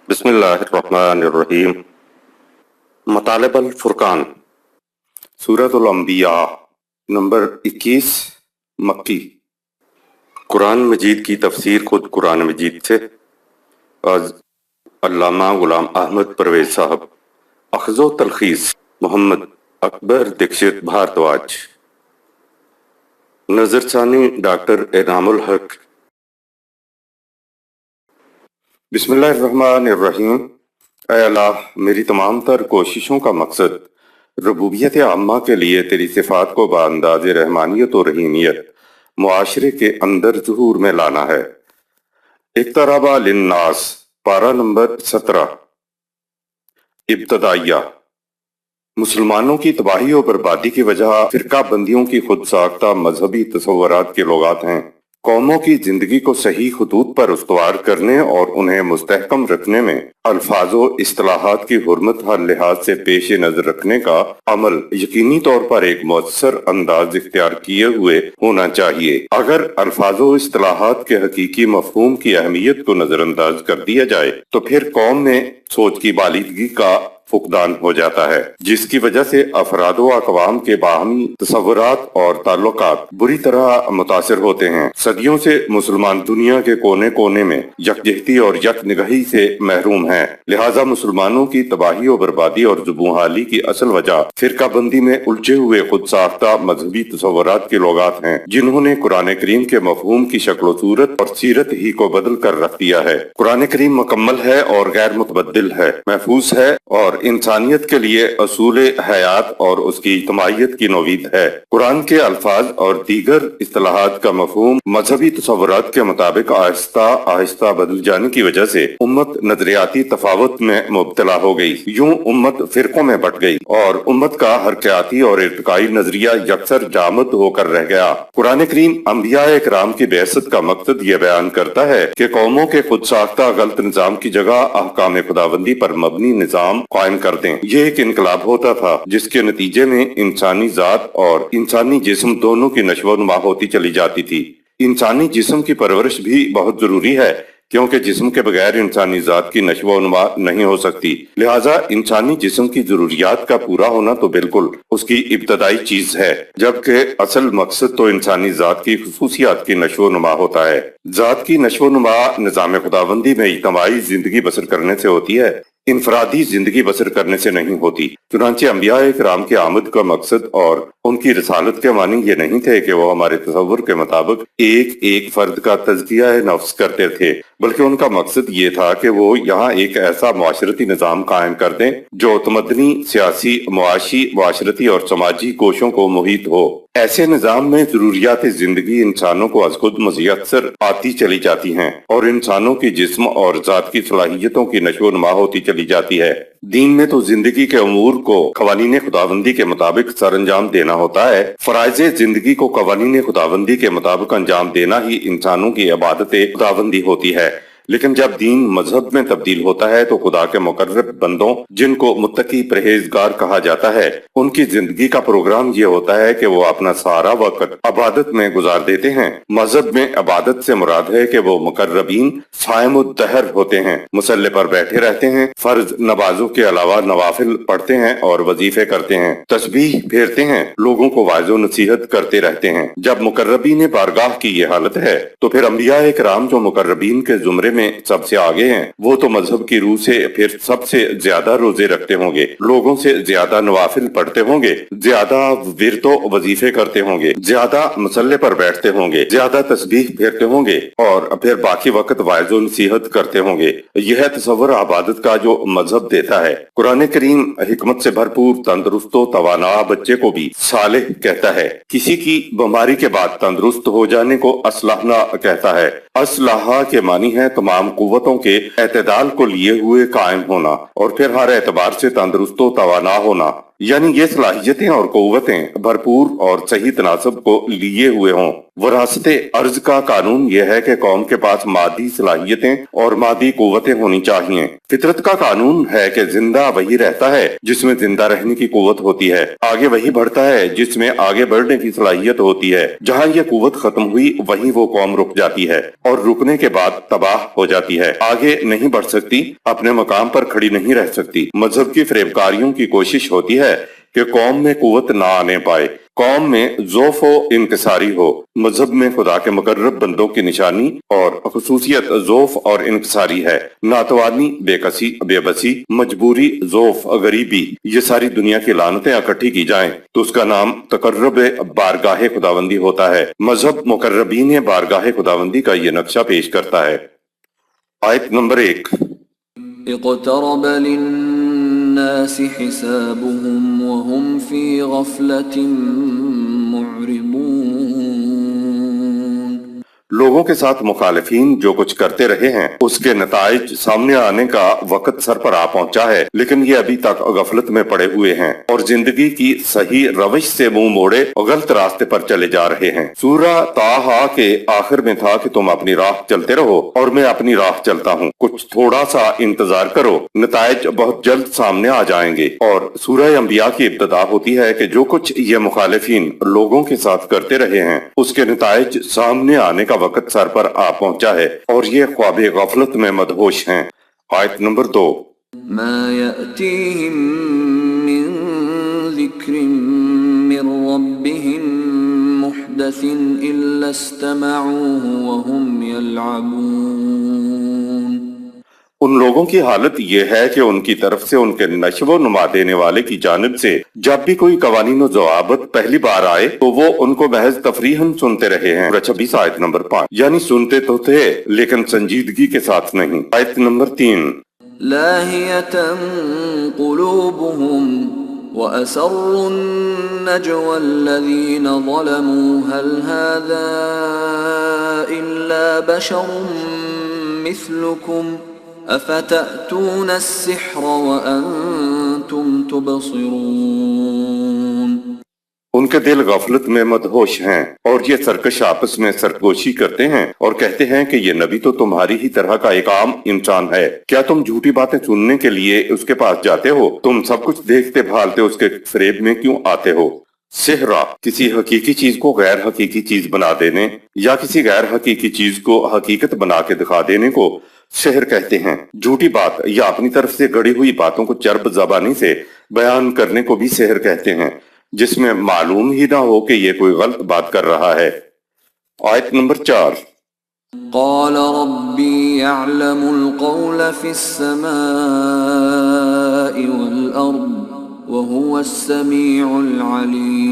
بسم اللہ الرحمن الرحیم۔ مطالب الفرقان، سورۃ الانبیاء، نمبر 21، مکی۔ قرآن مجید کی تفسیر خود قرآن مجید سے، از علامہ غلام احمد پرویز صاحب، اخذ و تلخیص محمد اکبر دکشت بھارتواج، نظر ثانی ڈاکٹر انعام الحق۔ بسم اللہ الرحمن الرحیم۔ اے اللہ، میری تمام تر کوششوں کا مقصد ربوبیت عامہ کے لیے تیری صفات کو بانداز رحمانیت و رحیمیت معاشرے کے اندر ظہور میں لانا ہے۔ اقترب للناس، پارہ نمبر 17۔ ابتدائیہ، مسلمانوں کی تباہی و بربادی کی وجہ فرقہ بندیوں کی خود ساختہ مذہبی تصورات کے لغات ہیں۔ قوموں کی زندگی کو صحیح خطوط پر استوار کرنے اور انہیں مستحکم رکھنے میں الفاظ و اصطلاحات کی حرمت ہر لحاظ سے پیش نظر رکھنے کا عمل یقینی طور پر ایک مؤثر انداز اختیار کیے ہوئے ہونا چاہیے۔ اگر الفاظ و اصطلاحات کے حقیقی مفہوم کی اہمیت کو نظر انداز کر دیا جائے تو پھر قوم میں سوچ کی بالیدگی کا فقدان ہو جاتا ہے، جس کی وجہ سے افراد و اقوام کے باہمی تصورات اور تعلقات بری طرح متاثر ہوتے ہیں۔ صدیوں سے مسلمان دنیا کے کونے کونے میں یکجہتی اور یک نگہی سے محروم ہیں، لہٰذا مسلمانوں کی تباہی و بربادی اور زبوں حالی کی اصل وجہ فرقہ بندی میں الجھے ہوئے خود ساختہ مذہبی تصورات کے لغات ہیں، جنہوں نے قرآن کریم کے مفہوم کی شکل و صورت اور سیرت ہی کو بدل کر رکھ دیا ہے۔ قرآن کریم مکمل ہے اور غیر متبدل ہے، محفوظ ہے اور انسانیت کے لیے اصول حیات اور اس کی اجتماعیت کی نوید ہے۔ قرآن کے الفاظ اور دیگر اصطلاحات کا مفہوم مذہبی تصورات کے مطابق آہستہ آہستہ بدل جانے کی وجہ سے امت نظریاتی تفاوت میں مبتلا ہو گئی، یوں امت فرقوں میں بٹ گئی اور امت کا حرکیاتی اور ارتقائی نظریہ یکسر جامد ہو کر رہ گیا۔ قرآن کریم انبیاء اکرام کی بعثت کا مقصد یہ بیان کرتا ہے کہ قوموں کے خود ساختہ غلط نظام کی جگہ احکام خداوندی پر مبنی نظام قائم کر دیں۔ یہ ایک انقلاب ہوتا تھا جس کے نتیجے میں انسانی ذات اور انسانی جسم دونوں کی نشو و نما ہوتی چلی جاتی تھی۔ انسانی جسم کی پرورش بھی بہت ضروری ہے، کیونکہ جسم کے بغیر انسانی ذات کی نشو و نما نہیں ہو سکتی، لہٰذا انسانی جسم کی ضروریات کا پورا ہونا تو بالکل اس کی ابتدائی چیز ہے، جبکہ اصل مقصد تو انسانی ذات کی خصوصیات کی نشو و نما ہوتا ہے۔ ذات کی نشو و نما نظام خداوندی میں اجتماعی زندگی بسر کرنے سے ہوتی ہے، انفرادی زندگی بسر کرنے سے نہیں ہوتی۔ چنانچہ انبیاء اکرام کے آمد کا مقصد اور ان کی رسالت کے معنی یہ نہیں تھے کہ وہ ہمارے تصور کے مطابق ایک ایک فرد کا تزکیہ نفس کرتے تھے، بلکہ ان کا مقصد یہ تھا کہ وہ یہاں ایک ایسا معاشرتی نظام قائم کر دیں جو تمدنی، سیاسی، معاشی، معاشرتی اور سماجی کوشوں کو محیط ہو۔ ایسے نظام میں ضروریات زندگی انسانوں کو از خود میسر آتی چلی جاتی ہیں اور انسانوں کی جسم اور ذات کی صلاحیتوں کی نشو و نما ہوتی چلی جاتی ہے۔ دین میں تو زندگی کے امور کو قوانین خداوندی کے مطابق سر انجام دینا ہوتا ہے۔ فرائض زندگی کو قوانین خداوندی کے مطابق انجام دینا ہی انسانوں کی عبادت خداوندی ہوتی ہے۔ لیکن جب دین مذہب میں تبدیل ہوتا ہے تو خدا کے مقرب بندوں، جن کو متقی پرہیزگار کہا جاتا ہے، ان کی زندگی کا پروگرام یہ ہوتا ہے کہ وہ اپنا سارا وقت عبادت میں گزار دیتے ہیں۔ مذہب میں عبادت سے مراد ہے کہ وہ مقربین صائم الدہر ہوتے ہیں، مصلی پر بیٹھے رہتے ہیں، فرض نمازوں کے علاوہ نوافل پڑھتے ہیں اور وظیفے کرتے ہیں، تسبیح پھیرتے ہیں، لوگوں کو واعظ و نصیحت کرتے رہتے ہیں۔ جب مقربین بارگاہ کی یہ حالت ہے تو پھر انبیاء اکرام جو مقربین کے زمرے میں سب سے آگے ہیں، وہ تو مذہب کی روح سے پھر سب سے زیادہ روزے رکھتے ہوں گے، لوگوں سے زیادہ نوافل پڑھتے ہوں گے، زیادہ ورد و وظیفے کرتے ہوں گے، زیادہ مصلی پر بیٹھتے ہوں گے، زیادہ تسبیح پھیرتے ہوں گے اور پھر باقی وقت واعظ و نصیحت کرتے ہوں گے۔ یہ ہے تصور عبادت کا جو مذہب دیتا ہے۔ قرآن کریم حکمت سے بھرپور تندرست و توانا بچے کو بھی صالح کہتا ہے۔ کسی کی بیماری کے بعد تندرست ہو جانے کو اصلحنا کہتا ہے۔ اصلاحہ کے معنی ہے تمام قوتوں کے اعتدال کو لیے ہوئے قائم ہونا اور پھر ہر اعتبار سے تندرست و توانا ہونا، یعنی یہ صلاحیتیں اور قوتیں بھرپور اور صحیح تناسب کو لیے ہوئے ہوں۔ وراثت ارض کا قانون یہ ہے کہ قوم کے پاس مادی صلاحیتیں اور مادی قوتیں ہونی چاہیے۔ فطرت کا قانون ہے کہ زندہ وہی رہتا ہے جس میں زندہ رہنے کی قوت ہوتی ہے، آگے وہی بڑھتا ہے جس میں آگے بڑھنے کی صلاحیت ہوتی ہے۔ جہاں یہ قوت ختم ہوئی وہیں وہ قوم رک جاتی ہے اور رکنے کے بعد تباہ ہو جاتی ہے، آگے نہیں بڑھ سکتی، اپنے مقام پر کھڑی نہیں رہ سکتی۔ مذہب کی فریبکاریوں کی کوشش ہوتی ہے کہ قوم میں قوت نہ آنے پائے، قوم میں ضعف و انکساری ہو۔ مذہب میں خدا کے مقرب بندوں کی نشانی اور خصوصیت ضعف اور انکساری ہے۔ ناتوانی، بے کسی، بے بسی، مجبوری، ضعف، غریبی، یہ ساری دنیا کی لعنتیں اکٹھی کی جائیں تو اس کا نام تقرب بارگاہ خداوندی ہوتا ہے۔ مذہب مقربین بارگاہ خداوندی کا یہ نقشہ پیش کرتا ہے۔ آیت نمبر 1۔ اقترب للناس حسابهم وهم في غفلة معرضون۔ لوگوں کے ساتھ مخالفین جو کچھ کرتے رہے ہیں اس کے نتائج سامنے آنے کا وقت سر پر آ پہنچا ہے، لیکن یہ ابھی تک غفلت میں پڑے ہوئے ہیں اور زندگی کی صحیح روش سے منہ موڑے غلط راستے پر چلے جا رہے ہیں۔ سورہ طٰہٰ کے آخر میں تھا کہ تم اپنی راہ چلتے رہو اور میں اپنی راہ چلتا ہوں، کچھ تھوڑا سا انتظار کرو، نتائج بہت جلد سامنے آ جائیں گے۔ اور سورہ انبیاء کی ابتدا ہوتی ہے کہ جو کچھ یہ مخالفین لوگوں کے ساتھ کرتے رہے ہیں اس کے نتائج سامنے آنے کا وقت سر پر آ پہنچا ہے اور یہ خواب غفلت میں مدہوش ہیں۔ آیت نمبر 2۔ ما يأتيهم من ذكر من ربهم محدث إلا استمعوه وهم يلعبون۔ ان لوگوں کی حالت یہ ہے کہ ان کی طرف سے ان کے نشو و نما دینے والے کی جانب سے جب بھی کوئی قوانین و ضوابط پہلی بار آئے تو وہ ان کو محض تفریحاً سنتے رہے ہیں۔ 26 آیت نمبر 5، یعنی سنتے تو تھے لیکن سنجیدگی کے ساتھ نہیں۔ آیت نمبر 3۔ لاهية قلوبهم وأسروا النجوى الذين ظلموا هل هذا إلا بشر مثلكم أفتأتون السحر وأنتم تبصرون۔ ان کے دل غفلت میں مدہوش ہیں اور یہ سرکش آپس میں سرگوشی کرتے ہیں اور کہتے ہیں کہ یہ نبی تو تمہاری ہی طرح کا ایک عام انسان ہے، کیا تم جھوٹی باتیں سننے کے لیے اس کے پاس جاتے ہو؟ تم سب کچھ دیکھتے بھالتے اس کے فریب میں کیوں آتے ہو؟ سحرا، کسی حقیقی چیز کو غیر حقیقی چیز بنا دینے یا کسی غیر حقیقی چیز کو حقیقت بنا کے دکھا دینے کو سحر کہتے ہیں۔ جھوٹی بات یا اپنی طرف سے گڑی ہوئی باتوں کو چرب زبانی سے بیان کرنے کو بھی سحر کہتے ہیں، جس میں معلوم ہی نہ ہو کہ یہ کوئی غلط بات کر رہا ہے۔ آیت نمبر 4۔ قال ربي يعلم القول في السماء والأرض وهو السميع العليم۔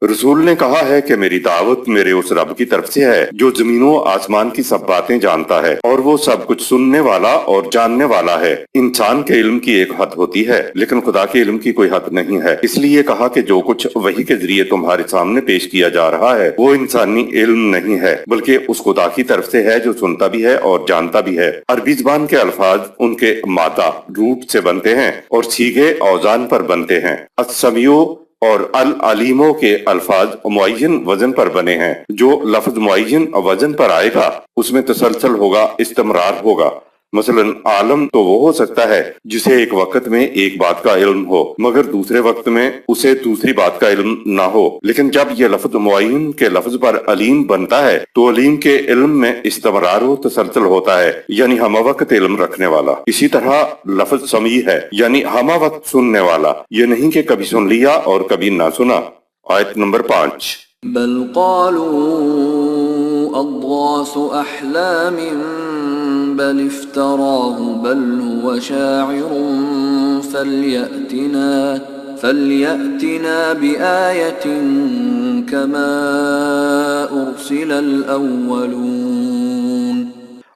رسول نے کہا ہے کہ میری دعوت میرے اس رب کی طرف سے ہے جو زمین و آسمان کی سب باتیں جانتا ہے اور وہ سب کچھ سننے والا اور جاننے والا ہے۔ انسان کے علم کی ایک حد ہوتی ہے لیکن خدا کے علم کی کوئی حد نہیں ہے، اس لیے کہا کہ جو کچھ وحی کے ذریعے تمہارے سامنے پیش کیا جا رہا ہے وہ انسانی علم نہیں ہے بلکہ اس خدا کی طرف سے ہے جو سنتا بھی ہے اور جانتا بھی ہے۔ عربی زبان کے الفاظ ان کے مادہ روٹ سے بنتے ہیں اور سیغے اوزان پر بنتے ہیں۔ السمیع اور العلیموں کے الفاظ معین وزن پر بنے ہیں۔ جو لفظ معین وزن پر آئے گا اس میں تسلسل ہوگا، استمرار ہوگا۔ مثلا عالم تو وہ ہو سکتا ہے جسے ایک وقت میں ایک بات کا علم ہو مگر دوسرے وقت میں اسے دوسری بات کا علم نہ ہو، لیکن جب یہ لفظ معین کے لفظ پر علیم بنتا ہے تو علیم کے علم میں استمرار و تسلسل ہوتا ہے، یعنی ہمہ وقت علم رکھنے والا۔ اسی طرح لفظ سمیع ہے، یعنی ہمہ وقت سننے والا، یہ نہیں کہ کبھی سن لیا اور کبھی نہ سنا۔ آیت نمبر 5۔ بل قالوا اضغاث احلام بل افتراه بل هو شاعر فليأتنا بآية كما أرسل الأولون۔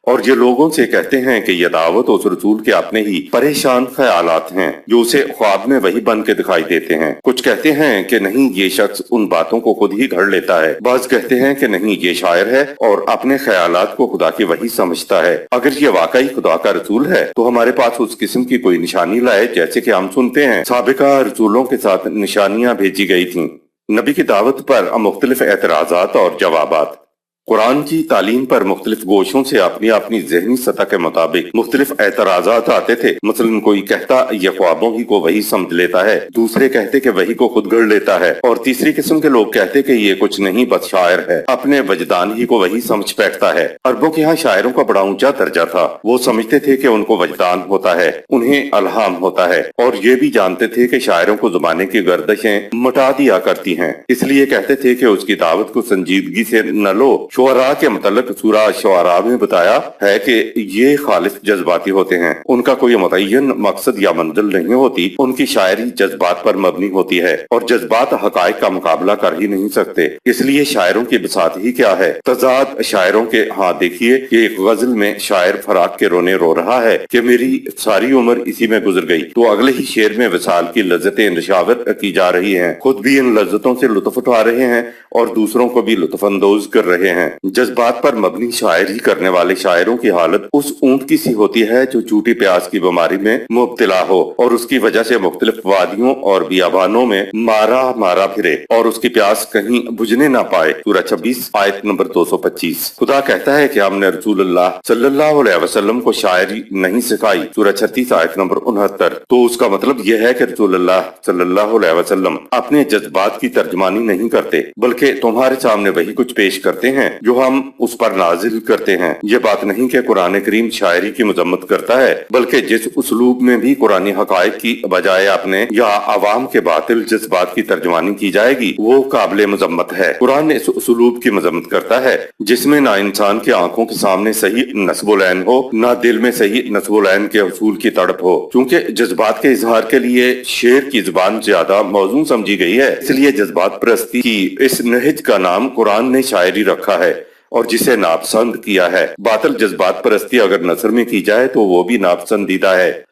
اور یہ لوگوں سے کہتے ہیں کہ یہ دعوت اس رسول کے اپنے ہی پریشان خیالات ہیں جو اسے خواب میں وہی بن کے دکھائی دیتے ہیں۔ کچھ کہتے ہیں کہ نہیں، یہ شخص ان باتوں کو خود ہی گھڑ لیتا ہے۔ بعض کہتے ہیں کہ نہیں، یہ شاعر ہے اور اپنے خیالات کو خدا کی وحی سمجھتا ہے۔ اگر یہ واقعی خدا کا رسول ہے تو ہمارے پاس اس قسم کی کوئی نشانی لائے جیسے کہ ہم سنتے ہیں سابقہ رسولوں کے ساتھ نشانیاں بھیجی گئی تھیں۔ نبی کی دعوت پر مختلف اعتراضات اور جوابات۔ قرآن کی تعلیم پر مختلف گوشوں سے اپنی اپنی ذہنی سطح کے مطابق مختلف اعتراضات آتے تھے۔ مثلا کوئی کہتا یہ خوابوں ہی کو وہی سمجھ لیتا ہے، دوسرے کہتے کہ وہی کو خود گھڑ لیتا ہے، اور تیسری قسم کے لوگ کہتے کہ یہ کچھ نہیں بس شاعر ہے، اپنے وجدان ہی کو وہی سمجھ بیٹھتا ہے۔ عربوں کے ہاں شاعروں کا بڑا اونچا درجہ تھا، وہ سمجھتے تھے کہ ان کو وجدان ہوتا ہے، انہیں الہام ہوتا ہے، اور یہ بھی جانتے تھے کہ شاعروں کو زمانے کی گردشیں مٹا دیا کرتی ہیں، اس لیے کہتے تھے کہ اس کی دعوت کو سنجیدگی سے نہ لو۔ شعراء کے متعلق سورہ شعراء میں بتایا ہے کہ یہ خالص جذباتی ہوتے ہیں، ان کا کوئی متعین مقصد یا منزل نہیں ہوتی، ان کی شاعری جذبات پر مبنی ہوتی ہے، اور جذبات حقائق کا مقابلہ کر ہی نہیں سکتے، اس لیے شاعروں کی بساط ہی کیا ہے۔ تضاد شاعروں کے ہاں دیکھیے کہ ایک غزل میں شاعر فراق کے رونے رو رہا ہے کہ میری ساری عمر اسی میں گزر گئی، تو اگلے ہی شعر میں وصال کی لذتیں نشاور کی جا رہی ہیں، خود بھی ان لذتوں سے لطف اٹھا رہے ہیں اور دوسروں کو بھی لطف اندوز کر رہے ہیں۔ جذبات پر مبنی شاعری کرنے والے شاعروں کی حالت اس اونٹ کی سی ہوتی ہے جو جھوٹی پیاس کی بیماری میں مبتلا ہو اور اس کی وجہ سے مختلف وادیوں اور بیابانوں میں مارا پھرے اور اس کی پیاس کہیں بجھنے نہ پائے۔ سورہ 26 آیت نمبر 225۔ خدا کہتا ہے کہ ہم نے رسول اللہ صلی اللہ علیہ وسلم کو شاعری نہیں سکھائی، سورہ 36 آیت نمبر 69۔ تو اس کا مطلب یہ ہے کہ رسول اللہ صلی اللہ علیہ وسلم اپنے جذبات کی ترجمانی نہیں کرتے، بلکہ تمہارے سامنے وہی کچھ پیش کرتے ہیں جو ہم اس پر نازل کرتے ہیں۔ یہ بات نہیں کہ قرآن کریم شاعری کی مذمت کرتا ہے، بلکہ جس اسلوب میں بھی قرآنی حقائق کی بجائے اپنے یا عوام کے باطل جذبات کی ترجمانی کی جائے گی وہ قابل مذمت ہے۔ قرآن اس اسلوب کی مذمت کرتا ہے جس میں نہ انسان کی آنکھوں کے سامنے صحیح نصب العین ہو، نہ دل میں صحیح نصب العین کے حصول کی تڑپ ہو۔ چونکہ جذبات کے اظہار کے لیے شعر کی زبان زیادہ موزوں سمجھی گئی ہے، اس لیے جذبات پرستی کی اس نہج کا نام قرآن نے شاعری رکھا ہے اور جسے ناپسند کیا ہے۔ باطل جذبات پرستی اگر نثر میں کی جائے تو وہ بھی ناپسندیدہ ہے۔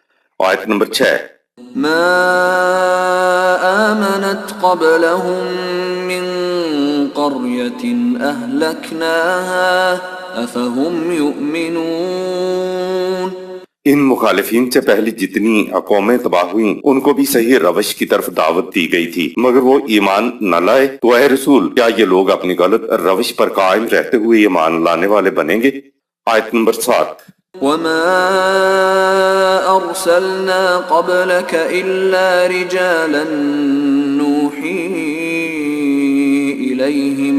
آیت نمبر 6۔ ما آمنت قبلهم من قرية أهلكناها أفهم يؤمنون۔ ان مخالفین سے پہلی جتنی قومیں تباہ ہوئیں ان کو بھی صحیح روش کی طرف دعوت دی گئی تھی مگر وہ ایمان نہ لائے، تو اے رسول کیا یہ لوگ اپنی غلط روش پر قائم رہتے ہوئے ایمان لانے والے بنیں گے؟ آیت نمبر 7۔ وما أرسلنا قبلك إلا رجالا نوحي إليهم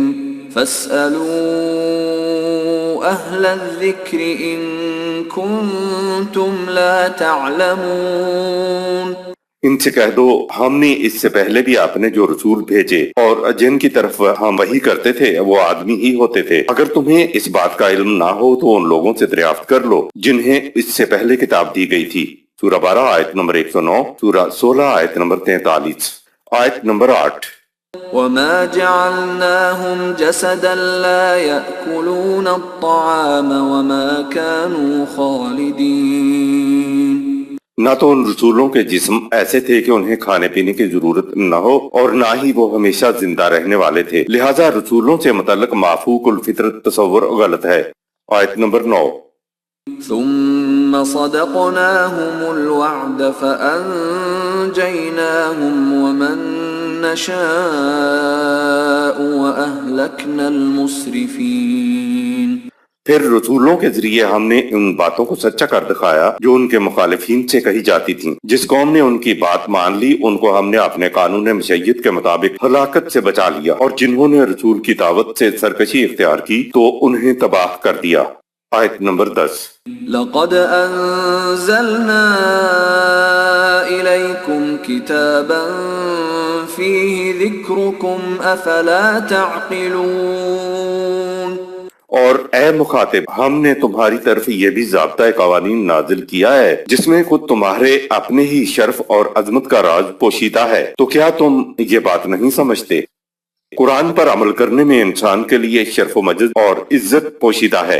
فاسألوا أهل الذكر إن كنتم لا تعلمون۔ ان سے کہہ دو ہم نے اس سے پہلے بھی آپ نے جو رسول بھیجے اور جن کی طرف ہم وحی کرتے تھے وہ آدمی ہی ہوتے تھے، اگر تمہیں اس بات کا علم نہ ہو تو ان لوگوں سے دریافت کر لو جنہیں اس سے پہلے کتاب دی گئی تھی۔ سورہ 12 آیت نمبر 109، سورہ 16 آیت نمبر 43۔ آیت نمبر 8۔ وما جعلناهم جسدا لا يأكلون الطعام وما كانوا خالدين۔ نہ تو ان رسولوں کے جسم ایسے تھے کہ انہیں کھانے پینے کی ضرورت نہ ہو اور نہ ہی وہ ہمیشہ زندہ رہنے والے تھے، لہٰذا رسولوں سے متعلق معفوق الفطرت تصور غلط ہے۔ آیت نمبر 9۔ ثم صدقناهم الوعد فأنجيناهم ومن نشاء وأهلكنا المسرفين۔ پھر رسولوں کے ذریعے ہم نے ان باتوں کو سچا کر دکھایا جو ان کے مخالفین سے کہی جاتی تھیں۔ جس قوم نے ان کی بات مان لی ان کو ہم نے اپنے قانون مشیت کے مطابق ہلاکت سے بچا لیا، اور جنہوں نے رسول کی دعوت سے سرکشی اختیار کی تو انہیں تباہ کر دیا۔ آیت نمبر 10۔ لقد انزلنا الیکم کتابا فیہ ذکرکم افلا تعقلون۔ اور اے مخاطب ہم نے تمہاری طرف یہ بھی ضابطۂ قوانین نازل کیا ہے جس میں خود تمہارے اپنے ہی شرف اور عظمت کا راز پوشیدہ ہے، تو کیا تم یہ بات نہیں سمجھتے؟ قرآن پر عمل کرنے میں انسان کے لیے شرف و مجد اور عزت پوشیدہ ہے۔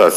10।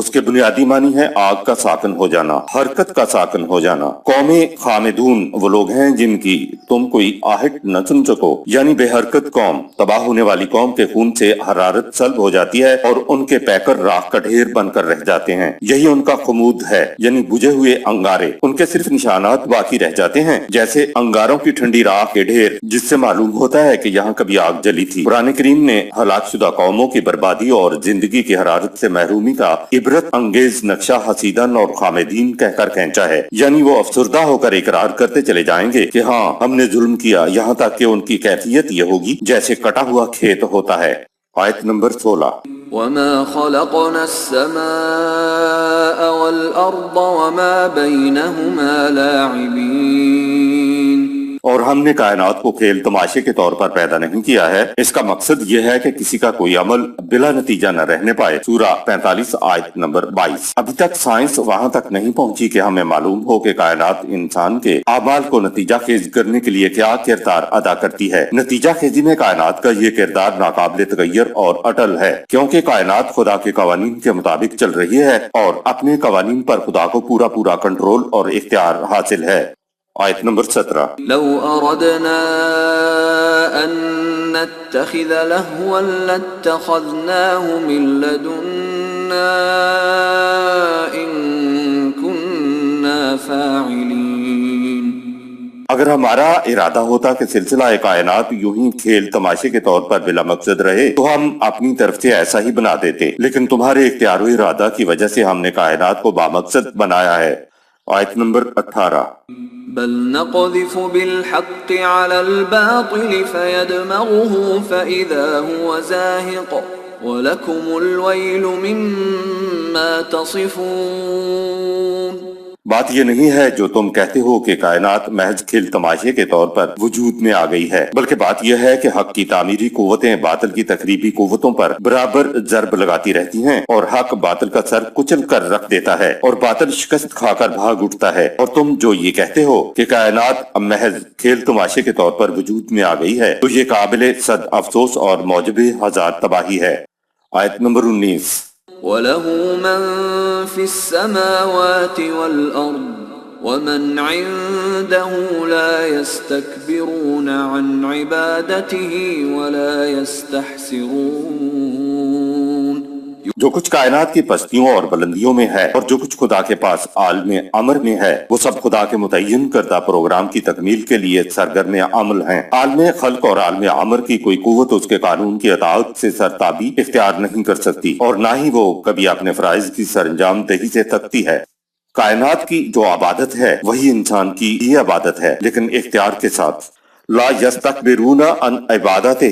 اس کے بنیادی معنی ہے آگ کا ساکن ہو جانا، حرکت کا ساکن ہو جانا۔ قوم خامدون وہ لوگ ہیں جن کی تم کوئی آہٹ نہ سن سکو، یعنی بے حرکت قوم، تباہ ہونے والی قوم کے خون سے حرارت سلب ہو جاتی ہے اور ان کے پیکر راکھ کا ڈھیر بن کر رہ جاتے ہیں۔ یہی ان کا خمود ہے، یعنی بجھے ہوئے انگارے، ان کے صرف نشانات باقی رہ جاتے ہیں، جیسے انگاروں کی ٹھنڈی راکھ کے ڈھیر، جس سے معلوم ہوتا ہے کہ یہاں کبھی آگ جلی تھی۔ قرآن کریم نے ہلاک شدہ قوموں کی بربادی اور زندگی کی حرارت سے محرومی کا عبرت انگیز نقشہ حسیدن اور خامدین کہہ کر کھینچا ہے، یعنی وہ افسردہ ہو کر اقرار کرتے چلے جائیں گے کہ ہاں ہم نے ظلم کیا، یہاں تک کہ ان کی کیفیت یہ ہوگی جیسے کٹا ہوا کھیت ہوتا ہے۔ آیت نمبر 16۔ وما خلقنا السماء والأرض وما بينهما لاعبين۔ اور ہم نے کائنات کو کھیل تماشے کے طور پر پیدا نہیں کیا ہے، اس کا مقصد یہ ہے کہ کسی کا کوئی عمل بلا نتیجہ نہ رہنے پائے۔ سورہ 45 آیت نمبر 22۔ ابھی تک سائنس وہاں تک نہیں پہنچی کہ ہمیں معلوم ہو کہ کائنات انسان کے اعمال کو نتیجہ خیز کرنے کے لیے کیا کردار ادا کرتی ہے۔ نتیجہ خیزی میں کائنات کا یہ کردار ناقابل تغیر اور اٹل ہے، کیونکہ کائنات خدا کے قوانین کے مطابق چل رہی ہے اور اپنے قوانین پر خدا کو پورا کنٹرول اور اختیار حاصل ہے۔ آیت نمبر 17۔ لو اردنا ان نتخذ لهوا لاتخذناه من لدنا ان كنا فاعلين۔ اگر ہمارا ارادہ ہوتا کہ سلسلہ کائنات یوں ہی کھیل تماشے کے طور پر بلا مقصد رہے تو ہم اپنی طرف سے ایسا ہی بنا دیتے، لیکن تمہارے اختیار و ارادہ کی وجہ سے ہم نے کائنات کو بامقصد بنایا ہے۔ آیت نمبر 18۔ بل نقذف بالحق على الباطل فيدمغه فإذا هو زاهق ولكم الويل مما تصفون۔ بات یہ نہیں ہے جو تم کہتے ہو کہ کائنات محض کھیل تماشے کے طور پر وجود میں آ گئی ہے، بلکہ بات یہ ہے کہ حق کی تعمیری قوتیں باطل کی تخریبی قوتوں پر برابر ضرب لگاتی رہتی ہیں اور حق باطل کا سر کچل کر رکھ دیتا ہے اور باطل شکست کھا کر بھاگ اٹھتا ہے۔ اور تم جو یہ کہتے ہو کہ کائنات محض کھیل تماشے کے طور پر وجود میں آ گئی ہے تو یہ قابل صد افسوس اور موجب ہزار تباہی ہے۔ آیت نمبر 19۔ وَلَهُ مَن فِي السَّمَاوَاتِ وَالْأَرْضِ وَمَنْ عِندَهُ لَا يَسْتَكْبِرُونَ عَنْ عِبَادَتِهِ وَلَا يَسْتَحْسِرُونَ۔ جو کچھ کائنات کی پستیوں اور بلندیوں میں ہے اور جو کچھ خدا کے پاس عالم امر میں ہے وہ سب خدا کے متعین کردہ پروگرام کی تکمیل کے لیے سرگرم عمل ہیں۔ عالم خلق اور عالم امر کی کوئی قوت اس کے قانون کی اطاعت سے سرتابی اختیار نہیں کر سکتی اور نہ ہی وہ کبھی اپنے فرائض کی سرانجام دہی سے تھکتی ہے۔ کائنات کی جو عبادت ہے وہی انسان کی یہ عبادت ہے، لیکن اختیار کے ساتھ۔ لا یستکبرون عن عبادتہ،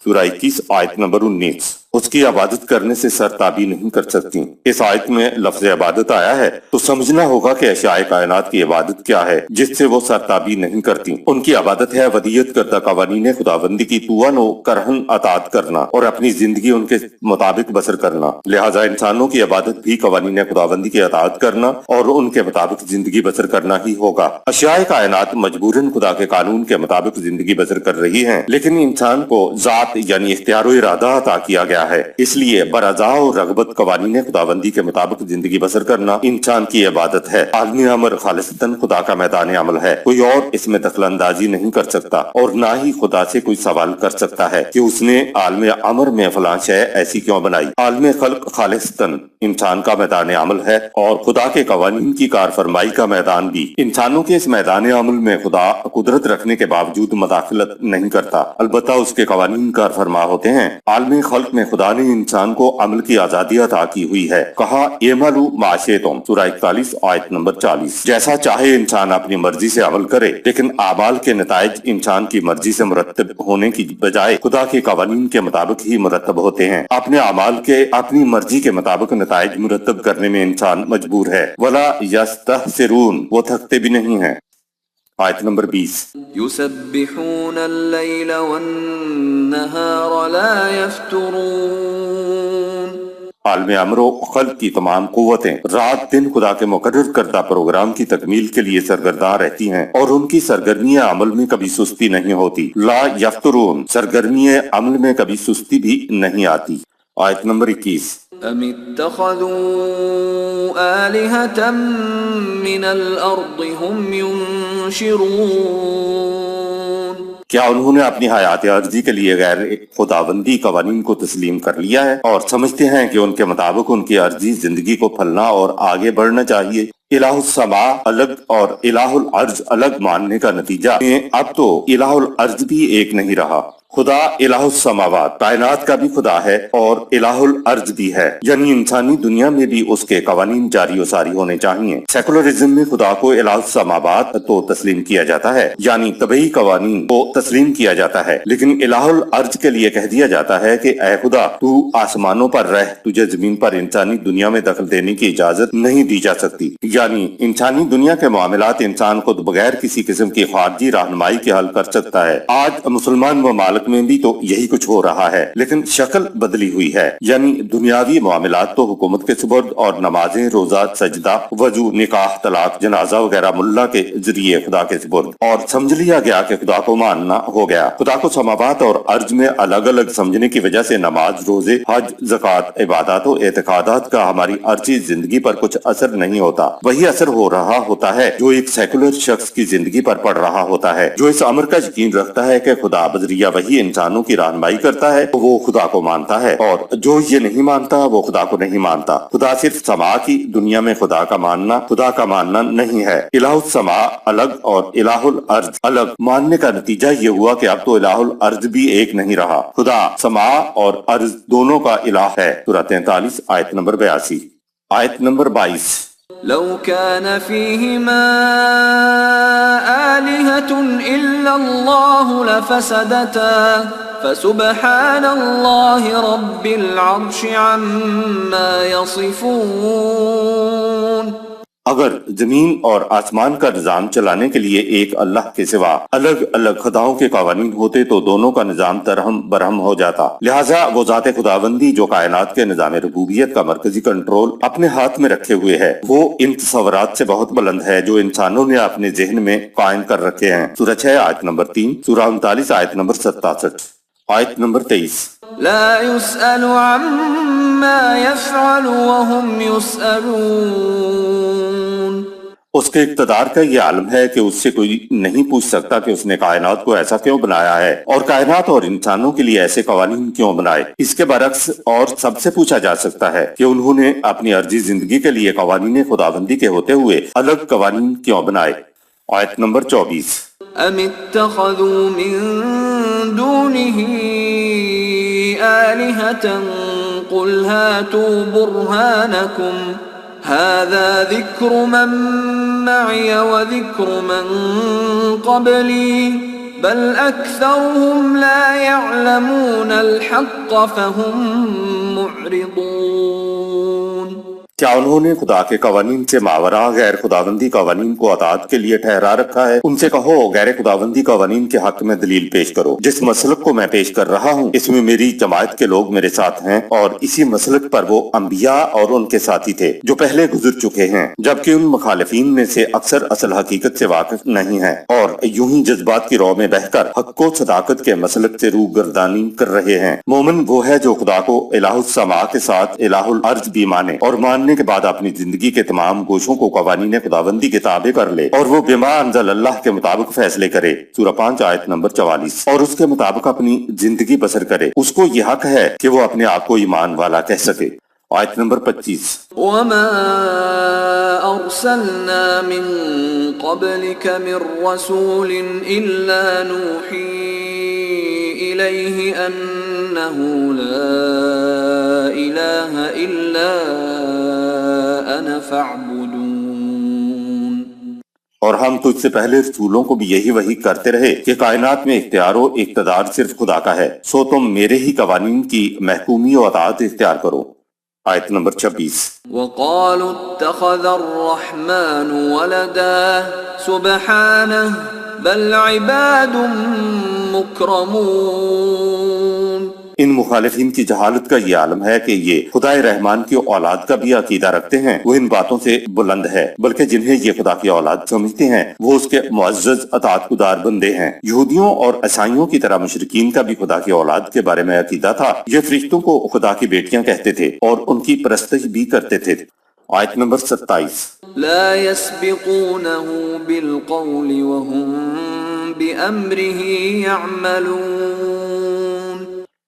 سورہ 21 آیت نمبر 19۔ اس کی عبادت کرنے سے سرتابی نہیں کر سکتی۔ اس آیت میں لفظ عبادت آیا ہے تو سمجھنا ہوگا کہ اشیاء کائنات کی عبادت کیا ہے جس سے وہ سرتابی نہیں کرتی۔ ان کی عبادت ہے ودیت کردہ قوانین خداوندی کی توان و کرہن اطاعت کرنا اور اپنی زندگی ان کے مطابق بسر کرنا۔ لہٰذا انسانوں کی عبادت بھی قوانین خداوندی کی اطاعت کرنا اور ان کے مطابق زندگی بسر کرنا ہی ہوگا۔ اشیاء کائنات مجبوراً خدا کے قانون کے مطابق زندگی بسر کر رہی ہیں، لیکن انسان کو ذات یعنی اختیار و ارادہ عطا کیا گیا ہے، اس لیے برضا و رغبت قوانین خداوندی کے مطابق زندگی بسر کرنا انسان کی عبادت ہے۔ عالم امر خالصتاً خدا کا میدان عمل ہے، کوئی اور اس میں دخل اندازی نہیں کر سکتا اور نہ ہی خدا سے کوئی سوال کر سکتا ہے کہ اس نے عالم امر میں فلاں شے ایسی کیوں بنائی۔ عالم خلق خالصتاً انسان کا میدان عمل ہے اور خدا کے قوانین کی کار فرمائی کا میدان بھی۔ انسانوں کے اس میدان عمل میں خدا قدرت رکھنے کے باوجود مداخلت نہیں کرتا، البتہ اس کے قوانین کار فرما ہوتے ہیں۔ عالم خلق میں خدا نے انسان کو عمل کی آزادی عطا کی ہوئی ہے، کہا اعملوا ما شئتم، سورہ 41 آیت نمبر 40۔ جیسا چاہے انسان اپنی مرضی سے عمل کرے، لیکن اعمال کے نتائج انسان کی مرضی سے مرتب ہونے کی بجائے خدا کے قوانین کے مطابق ہی مرتب ہوتے ہیں۔ اپنے اعمال کے اپنی مرضی کے مطابق نتائج مرتب کرنے میں انسان مجبور ہے۔ ولا یستحسرون، وہ تھکتے بھی نہیں ہیں۔ آیت نمبر 20۔ یسبحون اللیل والنہار لا یفترون۔ عالم امر و خلق کی تمام قوتیں رات دن خدا کے مقرر کردہ پروگرام کی تکمیل کے لیے سرگرداں رہتی ہیں اور ان کی سرگرمی عمل میں کبھی سستی نہیں ہوتی۔ لا یفترون، سرگرمی عمل میں کبھی سستی بھی نہیں آتی۔ آیت نمبر 21۔ ام اتخذوا آلهة من الارض هم ينشرون، کیا انہوں نے اپنی حیات عارضی کے لیے غیر خداوندی قوانین کو تسلیم کر لیا ہے اور سمجھتے ہیں کہ ان کے مطابق ان کی عارضی زندگی کو پھلنا اور آگے بڑھنا چاہیے؟ الہ السماء الگ اور الہ الارض الگ ماننے کا نتیجہ اب تو الہ الارض بھی ایک نہیں رہا۔ خدا الہ السماوات کائنات کا بھی خدا ہے اور الہ الارض بھی ہے، یعنی انسانی دنیا میں بھی اس کے قوانین جاری و ساری ہونے چاہیے۔ سیکولرزم میں خدا کو الہ السماوات تو تسلیم کیا جاتا ہے، یعنی طبعی قوانین کو تسلیم کیا جاتا ہے، لیکن الہ الارض کے لیے کہہ دیا جاتا ہے کہ اے خدا تو آسمانوں پر رہ، تجھے زمین پر انسانی دنیا میں دخل دینے کی اجازت نہیں دی جا سکتی، یعنی انسانی دنیا کے معاملات انسان خود بغیر کسی قسم کی خارجی رہنمائی کے حل کر سکتا ہے۔ آج مسلمان ممالک میں بھی تو یہی کچھ ہو رہا ہے، لیکن شکل بدلی ہوئی ہے، یعنی دنیاوی معاملات تو حکومت کے سپرد اور نمازیں، روزہ، سجدہ، وضو، نکاح، طلاق، جنازہ وغیرہ ملا کے ذریعے خدا کے سپرد، اور سمجھ لیا گیا کہ خدا کو ماننا ہو گیا۔ خدا کو سماوات اور ارض میں الگ الگ سمجھنے کی وجہ سے نماز، روزے، حج، زکوٰۃ، عبادات و اعتقادات کا ہماری ارضی زندگی پر کچھ اثر نہیں ہوتا۔ وہی اثر ہو رہا ہوتا ہے جو ایک سیکولر شخص کی زندگی پر پڑ رہا ہوتا ہے، جو اس امر کا یقین رکھتا ہے کہ خدا بذریعہ وہی انسانوں کی رہنمائی کرتا ہے، وہ خدا کو مانتا ہے، اور جو یہ نہیں مانتا وہ خدا کو نہیں مانتا۔ خدا صرف سما کی دنیا میں خدا کا ماننا نہیں ہے۔ الہ السماء الگ اور الہ الارض الگ ماننے کا نتیجہ یہ ہوا کہ اب تو الہ الارض بھی ایک نہیں رہا، خدا سما اور ارض دونوں کا الہ ہے۔ سورہ 43 آیت نمبر 82۔ آیت نمبر 22۔ لو كان فيهما آلهة إلا الله لفسدتا فسبحان الله رب العرش عما يصفون۔ اگر زمین اور آسمان کا نظام چلانے کے لیے ایک اللہ کے سوا الگ الگ خداؤں کے قوانین ہوتے تو دونوں کا نظام درہم برہم ہو جاتا۔ لہٰذا وہ ذات خداوندی جو کائنات کے نظام ربوبیت کا مرکزی کنٹرول اپنے ہاتھ میں رکھے ہوئے ہے، وہ ان تصورات سے بہت بلند ہے جو انسانوں نے اپنے ذہن میں قائم کر رکھے ہیں۔ سورہ 6 آیت نمبر 3، سورہ 39 آیت نمبر 67، آیت نمبر 23۔ لا يسأل عما يفعل وهم يسألون۔ اس کے اقتدار کا یہ عالم ہے کہ اس سے کوئی نہیں پوچھ سکتا کہ اس نے کائنات کو ایسا کیوں بنایا ہے اور کائنات اور انسانوں کے لیے ایسے قوانین کیوں بنائے۔ اس کے برعکس اور سب سے پوچھا جا سکتا ہے کہ انہوں نے اپنی عرضی زندگی کے لیے قوانین خداوندی کے ہوتے ہوئے الگ قوانین کیوں بنائے۔ آیت نمبر 24۔ ام اتخذوا من دونه آلهة قل هاتوا برهانكم هذا ذكر من معي وذكر من قبلي بل أكثرهم لا يعلمون الحق فهم معرضون۔ کیا انہوں نے خدا کے قوانین سے ماورا غیر خداوندی قوانین کو اطاعت کے لیے ٹھہرا رکھا ہے؟ ان سے کہو غیر خداوندی قوانین کے حق میں دلیل پیش کرو۔ جس مسلک کو میں پیش کر رہا ہوں اس میں میری جماعت کے لوگ میرے ساتھ ہیں، اور اسی مسلک پر وہ انبیاء اور ان کے ساتھی تھے جو پہلے گزر چکے ہیں، جبکہ ان مخالفین میں سے اکثر اصل حقیقت سے واقف نہیں ہیں اور یوں ہی جذبات کی رو میں بہہ کر حق و صداقت کے مسلک سے روح گردانی کر رہے ہیں۔ مومن وہ ہے جو خدا کو الہ السماء کے ساتھ الہ الارض بھی مانے اور ماننے کے بعد اپنی زندگی کے تمام گوشوں کو قوانین خداوندی کے تابع کر لے اور وہ بما انزل اللہ کے مطابق فیصلے کرے۔ سورہ 5 آیت نمبر 44۔ اور اس کے مطابق اپنی زندگی بسر کرے۔ اس کو یہ حق ہے کہ وہ اپنے آپ کو ایمان والا کہہ سکے۔ آیت نمبر 25۔ وما ارسلنا من قبلك من رسول الا نوحي اليه انه لا اله الا انا فاعبدون۔ اور ہم تجھ سے پہلے رسولوں کو بھی یہی وحی کرتے رہے کہ کائنات میں اختیار و اقتدار صرف خدا کا ہے، سو تم میرے ہی قوانین کی محکومی و اطاعت اختیار کرو۔ آیت نمبر 26۔ وقالوا اتخذ الرحمن ولدا سبحانه بل عباد مکرمون۔ ان مخالفین کی جہالت کا یہ عالم ہے کہ یہ خدائے رحمان کی اولاد کا بھی عقیدہ رکھتے ہیں، وہ ان باتوں سے بلند ہے، بلکہ جنہیں یہ خدا کی اولاد سمجھتے ہیں وہ اس کے معزز اطاعت گزار بندے ہیں۔ یہودیوں اور عیسائیوں کی طرح مشرکین کا بھی خدا کی اولاد کے بارے میں عقیدہ تھا، یہ فرشتوں کو خدا کی بیٹیاں کہتے تھے اور ان کی پرستش بھی کرتے تھے۔ آیت نمبر 27 لا يسبقونه بالقول وهم بأمره يعملون۔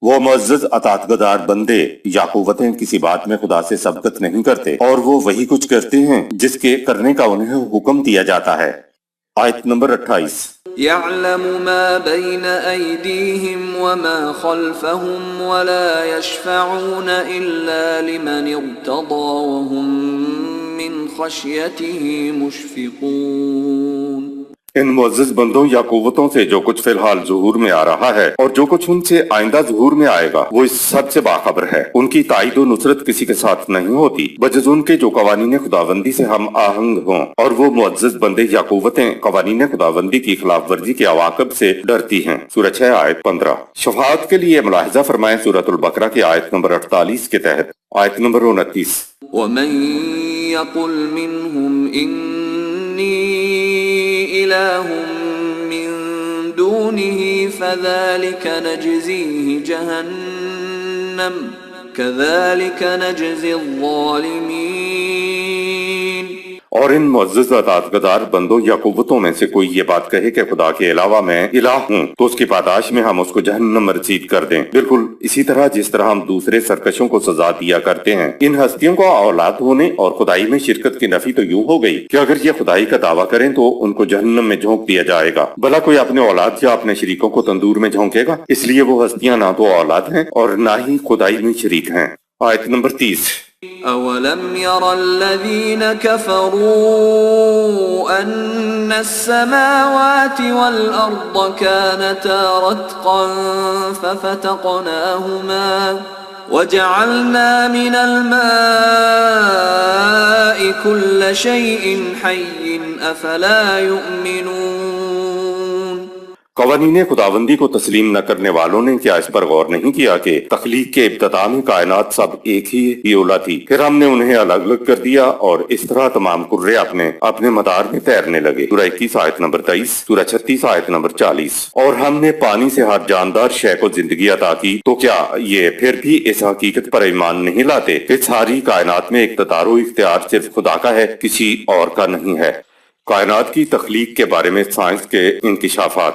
وہ معزز اطاعت گزار بندے یا قوتیں کسی بات میں خدا سے سبقت نہیں کرتے اور وہ وہی کچھ کرتے ہیں جس کے کرنے کا انہیں حکم دیا جاتا ہے۔ آیت نمبر 28 يعلم ما بين أيديهم وما خلفهم ولا يشفعون إلا لمن ارتضى وهم من خشيته مشفقون۔ ان معزز بندوں یا قوتوں سے جو کچھ فی الحال ظہور میں آ رہا ہے اور جو کچھ ان سے آئندہ ظہور میں آئے گا وہ اس سب سے باخبر ہے۔ ان کی تائید و نصرت کسی کے ساتھ نہیں ہوتی بجز ان کے جو قوانین خداوندی سے ہم آہنگ ہوں، اور وہ معزز بندے یا قوتیں قوانین خداوندی کی خلاف ورزی کے عواقب سے ڈرتی ہیں۔ سورہ 6 آیت 15۔ شفاعت کے لیے ملاحظہ فرمائیں سورۃ البقرہ کی آیت نمبر 48 کے تحت۔ آیت نمبر 29 ومن يقل منهم إني إله من دونه فذلك نجزيه جهنم كذلك نجزي الظالمين۔ اور ان معزز اطاعت گزار بندوں یا قوتوں میں سے کوئی یہ بات کہے کہ خدا کے علاوہ میں الہ ہوں تو اس کی پاداش میں ہم اس کو جہنم رسید کر دیں، بالکل اسی طرح جس طرح ہم دوسرے سرکشوں کو سزا دیا کرتے ہیں۔ ان ہستیوں کو اولاد ہونے اور خدائی میں شرکت کی نفی تو یوں ہو گئی کہ اگر یہ خدائی کا دعویٰ کریں تو ان کو جہنم میں جھونک دیا جائے گا۔ بھلا کوئی اپنے اولاد یا اپنے شریکوں کو تندور میں جھونکے گا؟ اس لیے وہ ہستیاں نہ تو اولاد ہیں اور نہ ہی خدائی میں شریک ہیں۔ آیت نمبر 30 أولم ير الذين كفروا أن السماوات والأرض كانتا رتقا ففتقناهما وجعلنا من الماء كل شيء حي أفلا يؤمنون۔ قوانین خداوندی کو تسلیم نہ کرنے والوں نے کیا اس پر غور نہیں کیا کہ تخلیق کے ابتدا میں کائنات سب ایک ہی ہیولا تھی، پھر ہم نے انہیں الگ الگ کر دیا اور اس طرح تمام کرے اپنے مدار میں تیرنے لگے۔ سورہ 21 آیت نمبر 23، سورہ 36 آیت نمبر 40۔ اور ہم نے پانی سے ہر جاندار شے کو زندگی عطا کی، تو کیا یہ پھر بھی اس حقیقت پر ایمان نہیں لاتے کہ ساری کائنات میں اقتدار و اختیار صرف خدا کا ہے، کسی اور کا نہیں ہے۔ کائنات کی تخلیق کے بارے میں سائنس کے انکشافات۔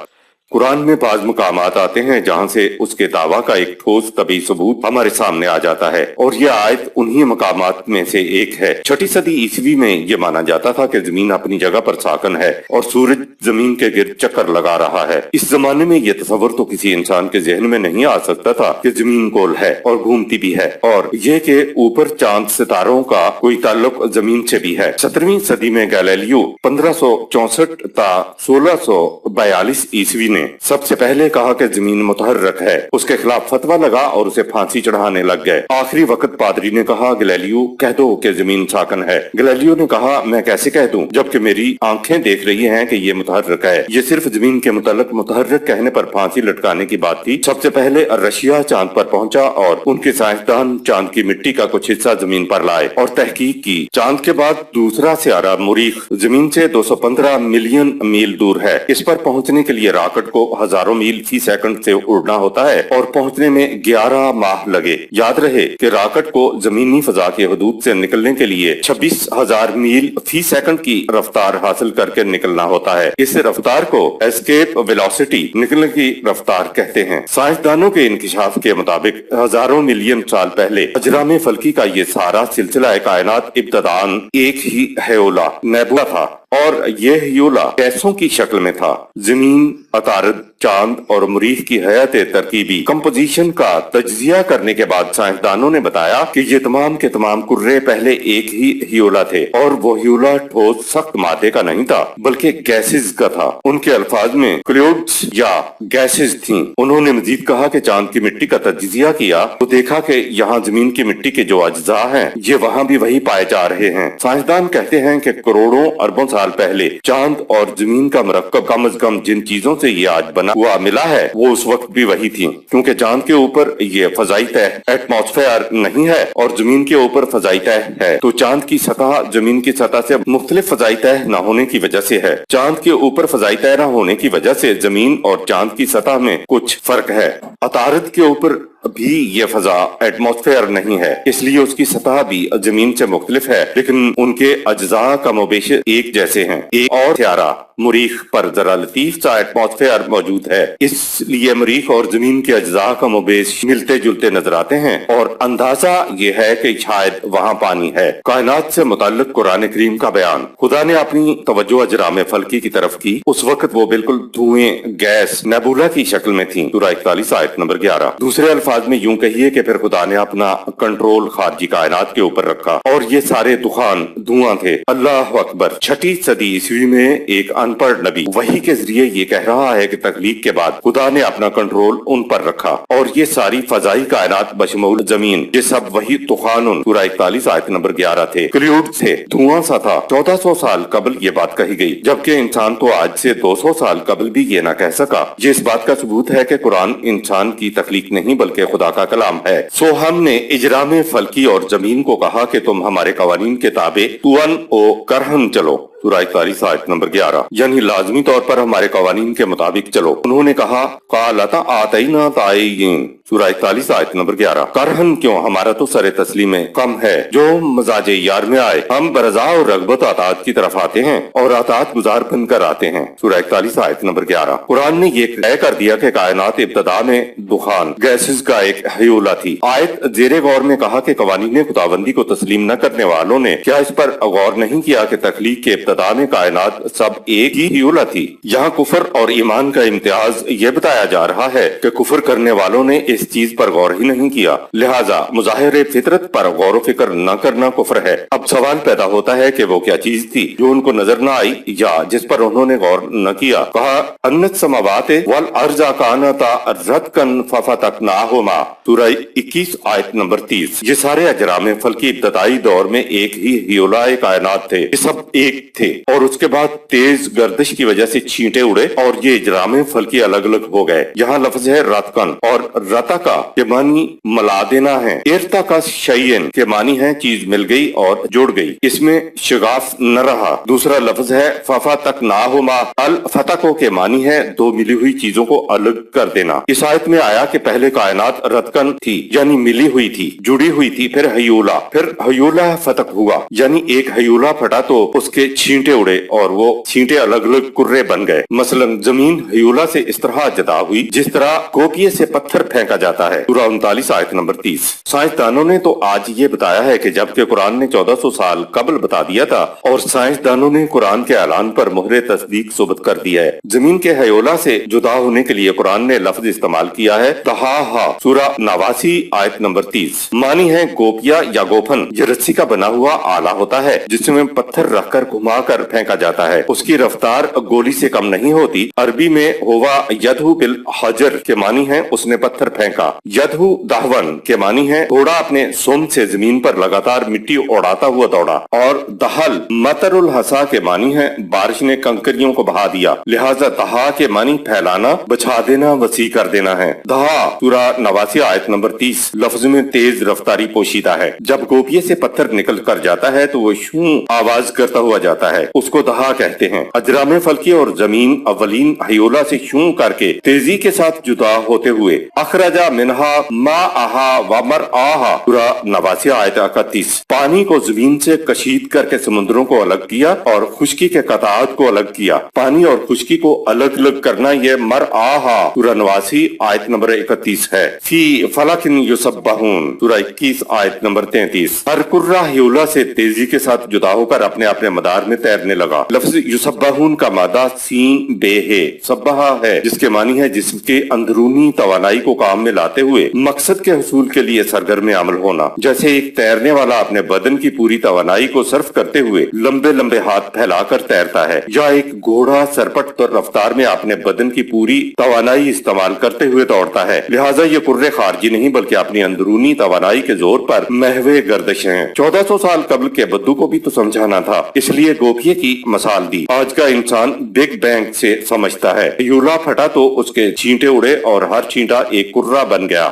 قرآن میں بعض مقامات آتے ہیں جہاں سے اس کے دعویٰ کا ایک ٹھوس طبی ثبوت ہمارے سامنے آ جاتا ہے، اور یہ آیت انہی مقامات میں سے ایک ہے۔ 6 صدی عیسوی میں یہ مانا جاتا تھا کہ زمین اپنی جگہ پر ساکن ہے اور سورج زمین کے گرد چکر لگا رہا ہے۔ اس زمانے میں یہ تصور تو کسی انسان کے ذہن میں نہیں آ سکتا تھا کہ زمین گول ہے اور گھومتی بھی ہے، اور یہ کہ اوپر چاند ستاروں کا کوئی تعلق زمین سے بھی ہے۔ 17ویں صدی میں گیلیلیو 1564 تا 1642 عیسوی نے سب سے پہلے کہا کہ زمین متحرک ہے۔ اس کے خلاف فتویٰ لگا اور اسے پھانسی چڑھانے لگ گئے۔ آخری وقت پادری نے کہا گلیلیو کہہ دو کہ زمین ساکن ہے۔ گلیلیو نے کہا میں کیسے کہہ دوں جبکہ میری آنکھیں دیکھ رہی ہیں کہ یہ متحرک ہے۔ یہ صرف زمین کے متعلق متحرک کہنے پر پھانسی لٹکانے کی بات تھی۔ سب سے پہلے رشیا چاند پر پہنچا اور ان کے سائنسدان چاند کی مٹی کا کچھ حصہ زمین پر لائے اور تحقیق کی۔ چاند کے بعد دوسرا سیارہ مریخ زمین سے 215 ملین میل دور ہے۔ اس پر پہنچنے کے لیے راکٹ کو ہزاروں میل فی سیکنڈ سے اڑنا ہوتا ہے اور پہنچنے میں 11 ماہ لگے۔ یاد رہے کہ راکٹ کو زمینی فضا کے حدود سے نکلنے کے لیے 26,000 میل فی سیکنڈ کی رفتار حاصل کر کے نکلنا ہوتا ہے۔ اس رفتار کو ایسکیپ ویلوسٹی، نکلنے کی رفتار کہتے ہیں۔ سائنسدانوں کے انکشاف کے مطابق ہزاروں ملین سال پہلے اجرام فلکی کا یہ سارا سلسلہ کائنات ابتداً ایک ہی ہیولا نیبولا تھا، اور یہ ہیولا گیسوں کی شکل میں تھا۔ زمین، عطارد، چاند اور مریخ کی حیات ترکیبی کمپوزیشن کا تجزیہ کرنے کے بعد سائنسدانوں نے بتایا کہ یہ تمام کے تمام کرے پہلے ایک ہی ہیولا تھے، اور وہ ہیولا ٹھوس سخت مادے کا نہیں تھا بلکہ گیسز کا تھا۔ ان کے الفاظ میں فلوئڈز یا گیسز تھیں۔ انہوں نے مزید کہا کہ چاند کی مٹی کا تجزیہ کیا تو دیکھا کہ یہاں زمین کی مٹی کے جو اجزاء ہیں یہ وہاں بھی وہی پائے جا رہے ہیں۔ سائنسدان کہتے ہیں کہ کروڑوں اربوں سال پہلے چاند اور زمین کا مرکب کم از کم جن چیزوں سے یہ آج بنا ہوا ملا ہے وہ اس وقت بھی وہی تھی، کیونکہ چاند کے اوپر یہ فضائی تہ ایٹماسفیئر نہیں ہے اور زمین کے اوپر فضائی تہ ہے، تو چاند کی سطح زمین کی سطح سے مختلف فضائی تہ نہ ہونے کی وجہ سے ہے۔ چاند کے اوپر فضائی تہ نہ ہونے کی وجہ سے زمین اور چاند کی سطح میں کچھ فرق ہے۔ عطارد کے اوپر بھی یہ فضا ایٹماسفیئر نہیں ہے، اس لیے اس کی سطح بھی زمین سے مختلف ہے، لیکن ان کے اجزاء کم و بیش ایک جیسے ہیں۔ ایک اور سیارہ مریخ پر ذرا لطیف سا ایٹماسفیئر موجود ہے، اس لیے مریخ اور زمین کے اجزاء کم و بیش ملتے جلتے نظر آتے ہیں، اور اندازہ یہ ہے کہ شاید وہاں پانی ہے۔ کائنات سے متعلق قرآن کریم کا بیان۔ خدا نے اپنی توجہ اجرام فلکی کی طرف کی، اس وقت وہ بالکل دھوئیں، گیس، نیبولا کی شکل میں تھیں۔ سورہ 41 آیت نمبر 11۔ دوسرے الفاظ میں یوں کہیے کہ پھر خدا نے اپنا کنٹرول خارجی کائنات کے اوپر رکھا اور یہ سارے دخان دھواں تھے۔ اللہ اکبر۔ 6 صدی عیسوی میں ایک ان پڑھ نبی وحی کے ذریعے یہ کہہ رہا ہے کہ تخلیق کے بعد خدا نے اپنا کنٹرول ان پر رکھا اور یہ ساری فضائی کائنات بشمول زمین یہ سب وہی طوفان سورہ 41 آیت نمبر 11 تھے، کلیوڈ سے دھواں سا تھا۔ 1400 سال قبل یہ بات کہی گئی، جبکہ انسان تو آج سے 200 سال قبل بھی یہ نہ کہہ سکا۔ یہ اس بات کا ثبوت ہے کہ قرآن انسان کی تخلیق نہیں بلکہ خدا کا کلام ہے۔ سو ہم نے اجرام فلکی اور زمین کو کہا کہ تم ہمارے قوانین کے تابع تون او کرہن چلو، سورہ 41 آیت نمبر 11، یعنی لازمی طور پر ہمارے قوانین کے مطابق چلو۔ انہوں نے کہا قالتا آتینا طائعین، سورہ 41 آیت نمبر 11۔ کرہن کیوں؟ ہمارا تو سر تسلیم کم ہے، جو مزاج یار میں آئے ہم برضا اور رغبت اطاعت کی طرف آتے ہیں اور اطاعت گزار بن کر آتے ہیں، سورہ 41 آیت نمبر 11۔ قرآن نے یہ طے کر دیا کہ کائنات ابتدا میں دخان، گیسز کا ایک ہیولہ تھی۔ آیت زیر غور میں کہا کہ قوانین خداوندی کو تسلیم نہ کرنے والوں نے کیا اس پر غور نہیں کیا کہ تخلیق کے ابتدا میں کائنات سب ایک ہی ہیولہ تھی؟ یہاں کفر اور ایمان کا امتیاز یہ بتایا جا رہا ہے کہ کفر کرنے والوں نے اس چیز پر غور ہی نہیں کیا، لہٰذا مظاہر فطرت پر غور و فکر نہ کرنا کفر ہے۔ اب سوال پیدا ہوتا ہے کہ وہ کیا چیز تھی جو ان کو نظر نہ آئی یا جس پر انہوں نے غور نہ کیا؟ کہا انت السماوات والارض کانتا رتقا ففتقناہما، سورہ 21 آیت نمبر 30۔ یہ سارے اجرام فلکی ابتدائی دور میں ایک ہی ہیولہ کائنات تھے، یہ سب ایک تھے، اور اس کے بعد تیز گردش کی وجہ سے چھینٹے اڑے اور یہ اجرام فلکی الگ الگ ہو گئے۔ یہاں لفظ ہے رتقن، اور رتقا کے معنی ملا دینا ہے، ارتقا شیئن کے معنی ہے چیز مل گئی اور جڑ گئی، اس میں شگاف نہ رہا۔ دوسرا لفظ ہے ففتقناہما، الفتقو کے معنی ہے دو ملی ہوئی چیزوں کو الگ کر دینا۔ اس آیت میں آیا کہ پہلے کائنات رتقن تھی یعنی ملی ہوئی تھی، جڑی ہوئی تھی، پھر ہیولہ، پھر ہیولہ فتق ہوا، یعنی ایک ہیولہ پھٹا تو اس کے چھینٹے اڑے اور وہ چھینٹے الگ الگ کرے بن گئے۔ مثلا زمین ہیولہ سے اس طرح جدا ہوئی جس طرح کوپیے سے پتھر پھینکا جاتا ہے، سورہ 39 آیت نمبر 30۔ سائنسدانوں نے تو آج یہ بتایا ہے کہ جبکہ قرآن نے 1400 سال قبل بتا دیا تھا، اور سائنسدانوں نے قرآن کے اعلان پر مہر تصدیق ثبت کر دی ہے۔ زمین کے ہیولہ سے جدا ہونے کے لیے قرآن نے لفظ استعمال کیا ہے تہاہا، سورہ 89 آیت نمبر 30۔ معنی ہے گوپیا یا گوپن، یہ رسی کا بنا ہوا آلہ ہوتا ہے جس میں پتھر رکھ کر گھما کر پھینکا جاتا ہے، اس کی رفتار گولی سے کم نہیں ہوتی۔ عربی میں ہوا یدہو بالحجر کے معنی ہے اس نے پتھر پھینکا، یدہو دہون کے معنی ہے گھوڑا اپنے سم سے زمین پر لگاتار مٹی اڑاتا ہوا دوڑا، اور دہل مطر الحسا کے معنی ہے بارش نے کنکریوں کو بہا دیا، لہٰذا دہا کے معنی پھیلانا، بچھا دینا، وسیع کر دینا ہے۔ دہا سورہ 89 آیت نمبر 30 لفظ میں تیز رفتاری پوشیدہ ہے۔ جب گوپیے سے پتھر نکل کر جاتا ہے تو وہ شوں آواز کرتا ہوا جاتا ہے، اس کو دہا کہتے ہیں۔ اجرام فلکی اور زمین اولین ہیولہ سے شوں کر کے تیزی کے ساتھ جدا ہوتے ہوئے اخرجا منہا ماءہا ومرعاہا، سورہ 89 آیت 31، پانی کو زمین سے کشید کر کے سمندروں کو الگ کیا اور خشکی کے قطعات کو الگ کیا۔ پانی اور خشکی کو الگ الگ کرنا یہ مرعاہا، سورہ 89 آیت نمبر 31 ہے۔ فی فلک یسبحون، سورہ 21 آیت نمبر 33۔ ہر کرہ ہیولہ سے تیزی کے ساتھ جدا ہو کر اپنے اپنے مدار میں تیرنے لگا۔ لفظ یسبحون کا مادہ سین بے ہے، سبحہ ہے، جس کے معنی ہے جسم کے اندرونی توانائی کو کام میں لاتے ہوئے مقصد کے حصول کے لیے سرگرم عمل ہونا، جیسے ایک تیرنے والا اپنے بدن کی پوری توانائی کو صرف کرتے ہوئے لمبے لمبے ہاتھ پھیلا کر تیرتا ہے، یا ایک گھوڑا سرپٹ رفتار میں اپنے بدن کی پوری توانائی استعمال کرتے ہوئے دوڑتا ہے۔ لہٰذا یہ کرے خارجی نہیں بلکہ اپنی اندرونی توانائی کے زور پر محو گردش ہیں۔ 1400 سال قبل کے بدو کو بھی تو سمجھانا تھا، اس لیے گوپیے کی مثال دی۔ آج کا انسان بگ بینگ سے سمجھتا ہے، یولا پھٹا تو اس کے چینٹے اڑے اور ہر چینٹا ایک کرہ بن گیا۔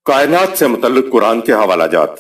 کائنات سے متعلق قرآن کے حوالہ جات۔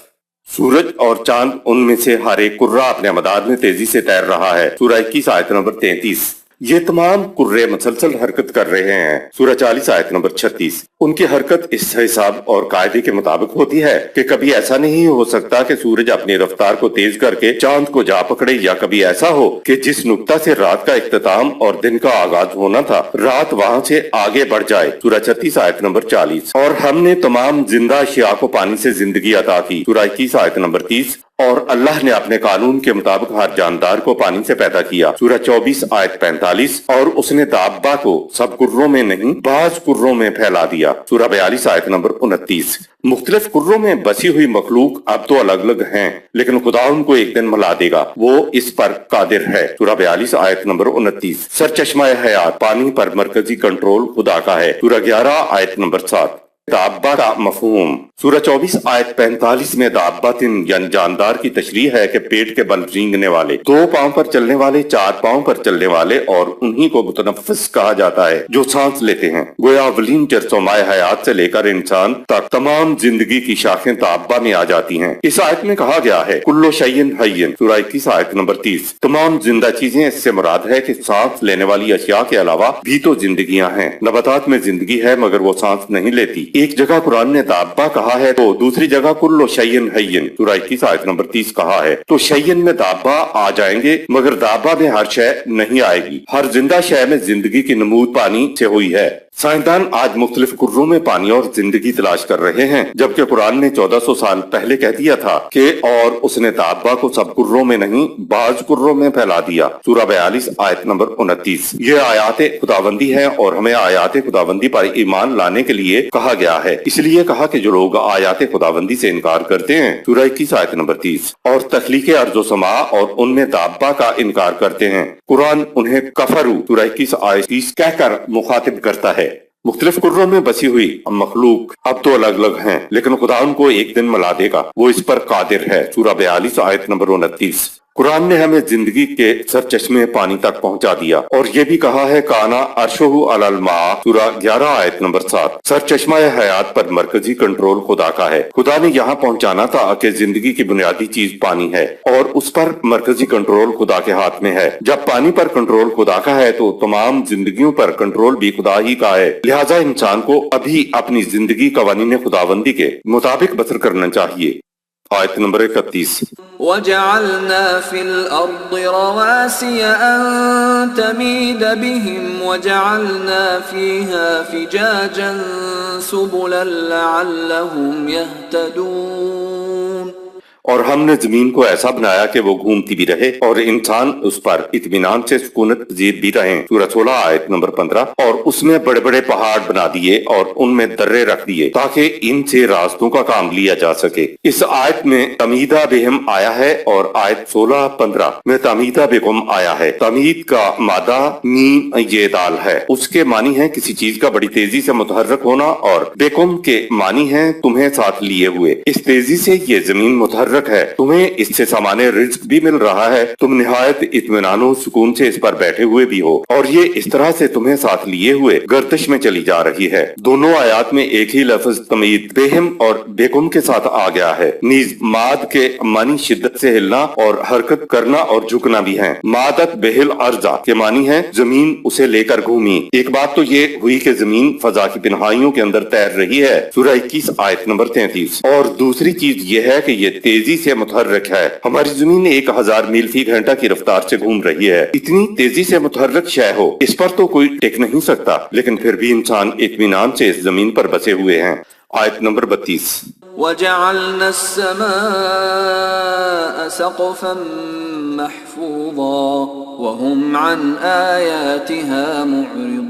سورج اور چاند ان میں سے ہر ایک کرہ اپنے مدار میں تیزی سے تیر رہا ہے، سورہ 21 آیت نمبر 33۔ یہ تمام کرے مسلسل حرکت کر رہے ہیں، سورہ 40 آیت نمبر 36۔ ان کی حرکت اس حساب اور قاعدے کے مطابق ہوتی ہے کہ کبھی ایسا نہیں ہو سکتا کہ سورج اپنی رفتار کو تیز کر کے چاند کو جا پکڑے، یا کبھی ایسا ہو کہ جس نقطہ سے رات کا اختتام اور دن کا آغاز ہونا تھا رات وہاں سے آگے بڑھ جائے، سورہ 36 آیت نمبر 40۔ اور ہم نے تمام زندہ اشیاء کو پانی سے زندگی عطا کی، سورہ 21 آیت نمبر 30۔ اور اللہ نے اپنے قانون کے مطابق ہر جاندار کو پانی سے پیدا کیا، سورہ 24 آیت 45۔ اور اس نے دابہ کو سب کروں میں نہیں بعض کروں میں پھیلا دیا، سورہ 42 آیت نمبر 29۔ مختلف کروں میں بسی ہوئی مخلوق اب تو الگ الگ ہیں، لیکن خدا ان کو ایک دن ملا دے گا، وہ اس پر قادر ہے، سورہ 42 آیت نمبر 29۔ سرچشمہ حیات پانی پر مرکزی کنٹرول خدا کا ہے، سورہ 11 آیت نمبر 7۔ دابہ کا مفہوم، سورہ 24 آیت 45 میں دابتن یعنی جاندار کی تشریح ہے کہ پیٹ کے بل رینگنے والے، 2 پاؤں پر چلنے والے، 4 پاؤں پر چلنے والے، اور انہی کو متنفس کہا جاتا ہے جو سانس لیتے ہیں۔ گویا اولین جرثومہ حیات سے لے کر انسان تک تمام زندگی کی شاخیں دابہ میں آ جاتی ہیں۔ اس آیت میں کہا گیا ہے کلو شیء حی، سورہ 21 آیت نمبر 30۔ تمام زندہ چیزیں، اس سے مراد ہے کہ سانس لینے والی اشیاء کے علاوہ بھی تو زندگیاں ہیں۔ نباتات میں زندگی ہے مگر وہ سانس نہیں لیتی۔ ایک جگہ قرآن نے دابہ کہا ہے تو دوسری جگہ کلو شیء حی، سورہ 21 آیت نمبر 30 کہا ہے، تو شیء میں دابہ آ جائیں گے مگر دابہ میں ہر شے نہیں آئے گی۔ ہر زندہ شے میں زندگی کی نمود پانی سے ہوئی ہے۔ سائنسدان آج مختلف کروں میں پانی اور زندگی تلاش کر رہے ہیں، جبکہ قرآن نے 1400 سال پہلے کہہ دیا تھا کہ اور اس نے دابہ کو سب کروں میں نہیں بعض کروں میں پھیلا دیا، سورہ 42 آیت نمبر 29۔ یہ آیات خداوندی ہیں اور ہمیں آیات خداوندی پر ایمان لانے کے لیے کہا گیا ہے۔ اس لیے کہا کہ جو لوگ آیات خداوندی سے انکار کرتے ہیں، سورہ 21 آیت نمبر 30، اور تخلیق ارض و سما اور ان میں دابہ کا انکار کرتے ہیں، قرآن انہیں کفرو، سورہ 21 آیت 30 کہہ کر مخاطب کرتا ہے۔ مختلف کروں میں بسی ہوئی مخلوق اب تو الگ الگ ہیں، لیکن خدا ان کو ایک دن ملا دے گا، وہ اس پر قادر ہے، سورہ 42 آیت نمبر 29۔ قرآن نے ہمیں زندگی کے سرچشمے پانی تک پہنچا دیا، اور یہ بھی کہا ہے کانا عرشہ علی الماء، سورہ 11 آیت نمبر 7۔ سرچشمہ حیات پر مرکزی کنٹرول خدا کا ہے۔ خدا نے یہاں پہنچانا تھا کہ زندگی کی بنیادی چیز پانی ہے اور اس پر مرکزی کنٹرول خدا کے ہاتھ میں ہے۔ جب پانی پر کنٹرول خدا کا ہے تو تمام زندگیوں پر کنٹرول بھی خدا ہی کا ہے، لہٰذا انسان کو ابھی اپنی زندگی قوانین خداوندی کے مطابق بسر کرنا چاہیے۔ آیت نمبر 31۔ وَجَعَلْنَا فِي الْأَرْضِ رَوَاسِيَ أَن تَمِيدَ بِهِمْ وَجَعَلْنَا فِيهَا فِجَاجًا سُبُلًا لَعَلَّهُمْ يَهْتَدُونَ۔ اور ہم نے زمین کو ایسا بنایا کہ وہ گھومتی بھی رہے اور انسان اس پر اطمینان سے سکونت پذیر بھی رہیں، سورہ 16 آیت نمبر 15۔ اور اس میں بڑے بڑے پہاڑ بنا دیے اور ان میں درے رکھ دیے تاکہ ان سے راستوں کا کام لیا جا سکے۔ اس آیت میں تمیدہ بہم آیا ہے اور آیت 16-15 میں تمیدہ بکم آیا ہے۔ تمید کا مادہ میم یہ دال ہے، اس کے معنی ہے کسی چیز کا بڑی تیزی سے متحرک ہونا، اور بکم کے معنی ہے تمہیں ساتھ لیے ہوئے۔ اس تیزی سے یہ زمین متحرک ہے، تمہیں اس سے سامان رزق بھی مل رہا ہے، تم نہایت اطمینان و سکون سے اس پر بیٹھے ہوئے بھی ہو، اور یہ اس طرح سے تمہیں ساتھ لیے ہوئے گردش میں چلی جا رہی ہے۔ دونوں آیات میں ایک ہی لفظ تمید بہم اور بیکم کے ساتھ آ گیا ہے۔ نیز ماد کے معنی شدت سے ہلنا اور حرکت کرنا اور جھکنا بھی ہیں۔ مادت بہل ارضا کے معنی ہے زمین اسے لے کر گھومی۔ ایک بات تو یہ ہوئی کہ زمین فضا کی پنہائیوں کے اندر تیر رہی ہے، سورہ 21 آیت نمبر 33۔ اور دوسری چیز یہ ہے کہ یہ تیزی سے متحرک ہے۔ ہماری زمین 1000 میل فی گھنٹہ کی رفتار سے گھوم رہی ہے۔ اتنی تیزی سے متحرک شے ہو، اس پر تو کوئی ٹک نہیں سکتا، لیکن پھر بھی انسان اطمینان سے اس زمین پر بسے ہوئے ہیں۔ آیت نمبر 32۔ وَجَعَلْنَا السَّمَاءَ سَقْفًا مَحْفُوظًا وَهُمْ عَنْ آيَاتِهَا مُعْرِضُونَ۔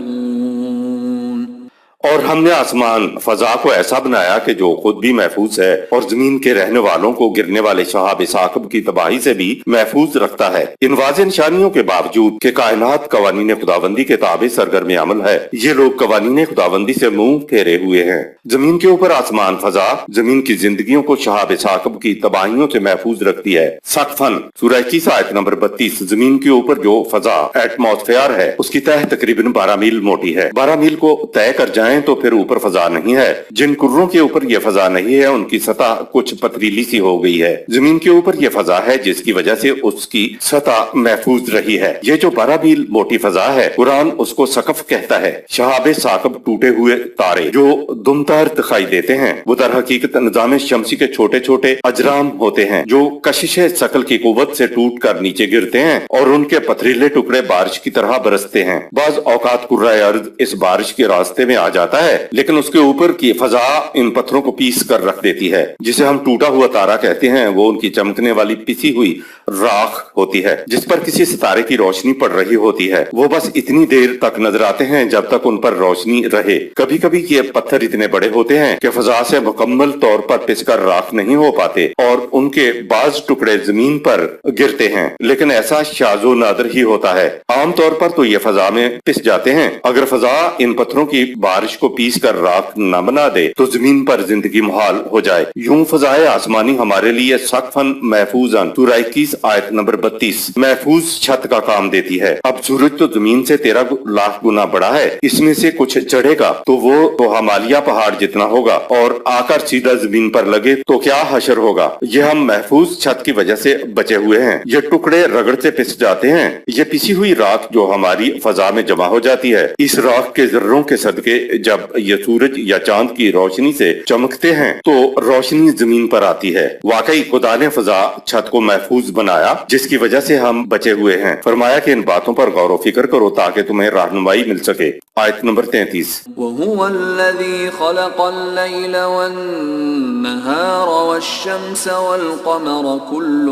اور ہم نے آسمان فضا کو ایسا بنایا کہ جو خود بھی محفوظ ہے اور زمین کے رہنے والوں کو گرنے والے شہاب ثاقب کی تباہی سے بھی محفوظ رکھتا ہے۔ ان واضح نشانیوں کے باوجود کہ کائنات قوانین خداوندی کے تابع سرگرم عمل ہے، یہ لوگ قوانین خداوندی سے منہ پھیرے ہوئے ہیں۔ زمین کے اوپر آسمان فضا زمین کی زندگیوں کو شہاب ثاقب کی تباہیوں سے محفوظ رکھتی ہے۔ سقفن سورہ 21 آیت نمبر 32، زمین کے اوپر جو فضا ایٹماسفیئر ہے اس کی تہ تقریباً 12 میل موٹی ہے۔ 12 میل کو طے کر جائیں تو پھر اوپر فضا نہیں ہے۔ جن کروں کے اوپر یہ فضا نہیں ہے ان کی سطح کچھ پتریلی سی ہو گئی ہے۔ زمین کے اوپر یہ فضا ہے جس کی وجہ سے اس کی سطح محفوظ رہی ہے۔ یہ جو 12 میل موٹی فضا ہے قرآن اس کو سقف کہتا ہے۔ شہاب ثاقب ٹوٹے ہوئے تارے جو دمدار دکھائی دیتے ہیں وہ در حقیقت نظام شمسی کے چھوٹے چھوٹے اجرام ہوتے ہیں جو کشش ثقل کی قوت سے ٹوٹ کر نیچے گرتے ہیں اور ان کے پتھریلے ٹکڑے بارش کی طرح برستے ہیں۔ بعض اوقات کرۂ ارض اس بارش کے راستے میں آ جاتا ہے لیکن اس کے اوپر کی فضا ان پتھروں کو پیس کر رکھ دیتی ہے۔ جسے ہم ٹوٹا ہوا تارا کہتے ہیں وہ ان کی چمکنے والی پسی ہوئی راکھ ہوتی ہے جس پر کسی ستارے کی روشنی پڑ رہی ہوتی ہے۔ وہ بس اتنی دیر تک نظر آتے ہیں جب تک ان پر روشنی رہے۔ کبھی کبھی یہ پتھر اتنے بڑے ہوتے ہیں کہ فضا سے مکمل طور پر پس کر راکھ نہیں ہو پاتے اور ان کے بعض ٹکڑے زمین پر گرتے ہیں، لیکن ایسا شاذ و نادر ہی ہوتا ہے۔ عام طور پر تو یہ فضا میں پس جاتے ہیں۔ اگر فضا ان پتھروں کی بارش کو پیس کر راکھ نہ بنا دے تو زمین پر زندگی محال ہو جائے۔ یوں فضائے آسمانی ہمارے لیے سقفن محفوظن سورہ 21 آیت نمبر 32 محفوظ چھت کا کام دیتی ہے۔ اب سورج تو زمین سے 13 لاکھ گنا بڑا ہے، اس میں سے کچھ چڑھے گا تو وہ تو ہمالیہ پہاڑ جتنا ہوگا اور آ کر سیدھا زمین پر لگے تو کیا حشر ہوگا۔ یہ ہم محفوظ چھت کی وجہ سے بچے ہوئے ہیں۔ یہ ٹکڑے رگڑتے پس جاتے ہیں۔ یہ پسی ہوئی راکھ جو ہماری فضا میں جمع ہو جاتی ہے، اس راکھ کے ذروں کے صدقے جب یہ سورج یا چاند کی روشنی سے چمکتے ہیں تو روشنی زمین پر آتی ہے۔ واقعی خدا نے فضا چھت کو محفوظ بنایا جس کی وجہ سے ہم بچے ہوئے ہیں۔ فرمایا کہ ان باتوں پر غور و فکر کرو تاکہ تمہیں رہنمائی مل سکے۔ آیت نمبر 33۔ وَهُوَ الَّذِي خَلَقَ اللَّيْلَ وَالنَّهَارَ وَالشَّمْسَ وَالْقَمَرَ كُلٌّ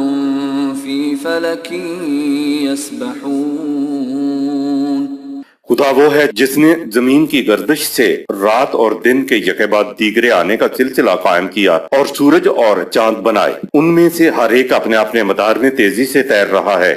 فِي فَلَكٍ يَسْبَحُونَ۔ خدا وہ ہے جس نے زمین کی گردش سے رات اور دن کے یکے بعد دیگرے آنے کا سلسلہ قائم کیا اور سورج اور چاند بنائے، ان میں سے ہر ایک اپنے اپنے مدار میں تیزی سے تیر رہا ہے۔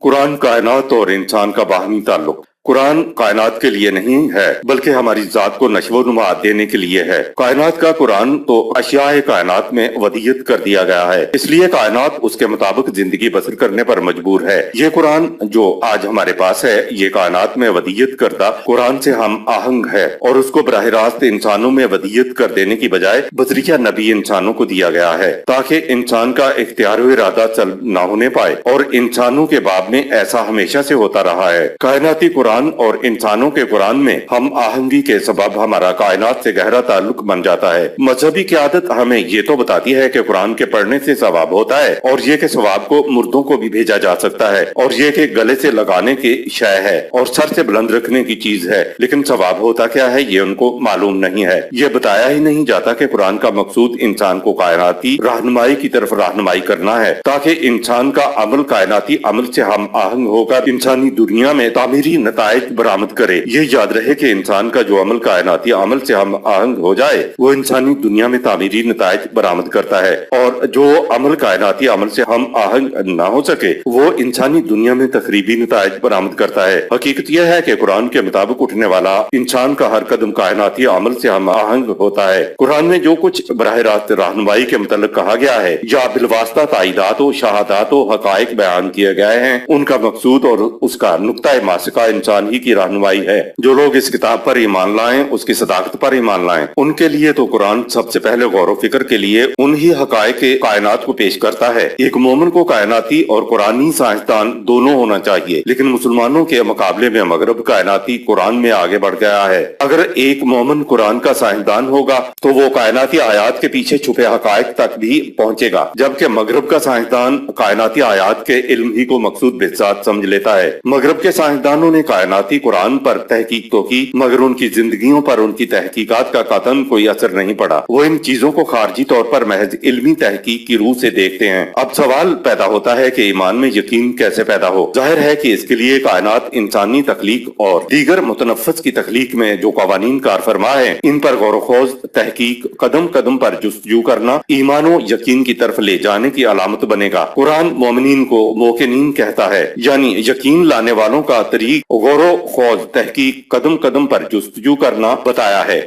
قرآن کائنات اور انسان کا باہمی تعلق۔ قرآن کائنات کے لیے نہیں ہے بلکہ ہماری ذات کو نشو و نما دینے کے لیے ہے۔ کائنات کا قرآن تو اشیاء کائنات میں ودیت کر دیا گیا ہے، اس لیے کائنات اس کے مطابق زندگی بسر کرنے پر مجبور ہے۔ یہ قرآن جو آج ہمارے پاس ہے یہ کائنات میں ودیت کردہ قرآن سے ہم آہنگ ہے اور اس کو براہ راست انسانوں میں ودیت کر دینے کی بجائے بذریعہ نبی انسانوں کو دیا گیا ہے تاکہ انسان کا اختیار و ارادہ سلب نہ ہونے پائے، اور انسانوں کے باب میں ایسا ہمیشہ سے ہوتا رہا ہے۔ کائناتی قرآن اور انسانوں کے قرآن میں ہم آہنگی کے سبب ہمارا کائنات سے گہرا تعلق بن جاتا ہے۔ مذہبی قیادت ہمیں یہ تو بتاتی ہے کہ قرآن کے پڑھنے سے ثواب ہوتا ہے، اور یہ کہ ثواب کو مردوں کو بھی بھیجا جا سکتا ہے، اور یہ کہ گلے سے لگانے کی شے ہے اور سر سے بلند رکھنے کی چیز ہے، لیکن ثواب ہوتا کیا ہے یہ ان کو معلوم نہیں ہے۔ یہ بتایا ہی نہیں جاتا کہ قرآن کا مقصود انسان کو کائناتی رہنمائی کی طرف رہنمائی کرنا ہے تاکہ انسان کا عمل کائناتی عمل سے ہم آہنگ ہو کر انسانی دنیا میں تعمیری نتائج برآمد کرے۔ یہ یاد رہے کہ انسان کا جو عمل کائناتی عمل سے ہم آہنگ ہو جائے وہ انسانی دنیا میں تعمیری نتائج برآمد کرتا ہے، اور جو عمل کائناتی عمل سے ہم آہنگ نہ ہو سکے وہ انسانی دنیا میں تخریبی نتائج برآمد کرتا ہے۔ حقیقت یہ ہے کہ قرآن کے مطابق اٹھنے والا انسان کا ہر قدم کائناتی عمل سے ہم آہنگ ہوتا ہے۔ قرآن میں جو کچھ براہ راست رہنمائی کے متعلق کہا گیا ہے یا بالواسطہ تائیدات و شہادات و حقائق بیان کیے گئے ہیں، ان کا مقصود اور اس کا نقطہ ماسکہ انسان ہی کی رہنمائی ہے۔ جو لوگ اس کتاب پر ایمان لائیں، اس کی صداقت پر ایمان لائیں، ان کے لیے تو قرآن سب سے پہلے غور و فکر کے لیے انہی حقائق کائنات کو پیش کرتا ہے۔ ایک مومن کو کائناتی اور قرآنی سائنسدان دونوں ہونا چاہیے، لیکن مسلمانوں کے مقابلے میں مغرب کائناتی قرآن میں آگے بڑھ گیا ہے۔ اگر ایک مومن قرآن کا سائنسدان ہوگا تو وہ کائناتی آیات کے پیچھے چھپے حقائق تک بھی پہنچے گا، جبکہ مغرب کا سائنسدان کائناتی آیات کے علم ہی کو مقصود بذات سمجھ لیتا ہے۔ مغرب کے سائنسدانوں نے کائناتی قرآن پر تحقیق تو کی مگر ان کی زندگیوں پر ان کی تحقیقات کا قطعاً کوئی اثر نہیں پڑا۔ وہ ان چیزوں کو خارجی طور پر محض علمی تحقیق کی روح سے دیکھتے ہیں۔ اب سوال پیدا ہوتا ہے کہ ایمان میں یقین کیسے پیدا ہو؟ ظاہر ہے کہ اس کے لیے کائنات، انسانی تخلیق اور دیگر متنفس کی تخلیق میں جو قوانین کار فرما ہیں ان پر غور و خوض، تحقیق، قدم قدم پر جستجو کرنا ایمان و یقین کی طرف لے جانے کی علامت بنے گا۔ قرآن مومنین کو موقنین کہتا ہے، یعنی یقین لانے والوں کا طریق غور و خوض، تحقیق، قدم قدم پر جستجو کرنا بتایا ہے۔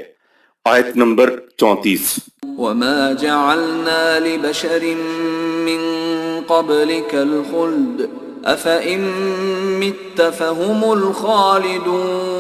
آیت نمبر 34۔ وما جعلنا لبشر من قبلك الخلد أفإن مت فهم الخالدون۔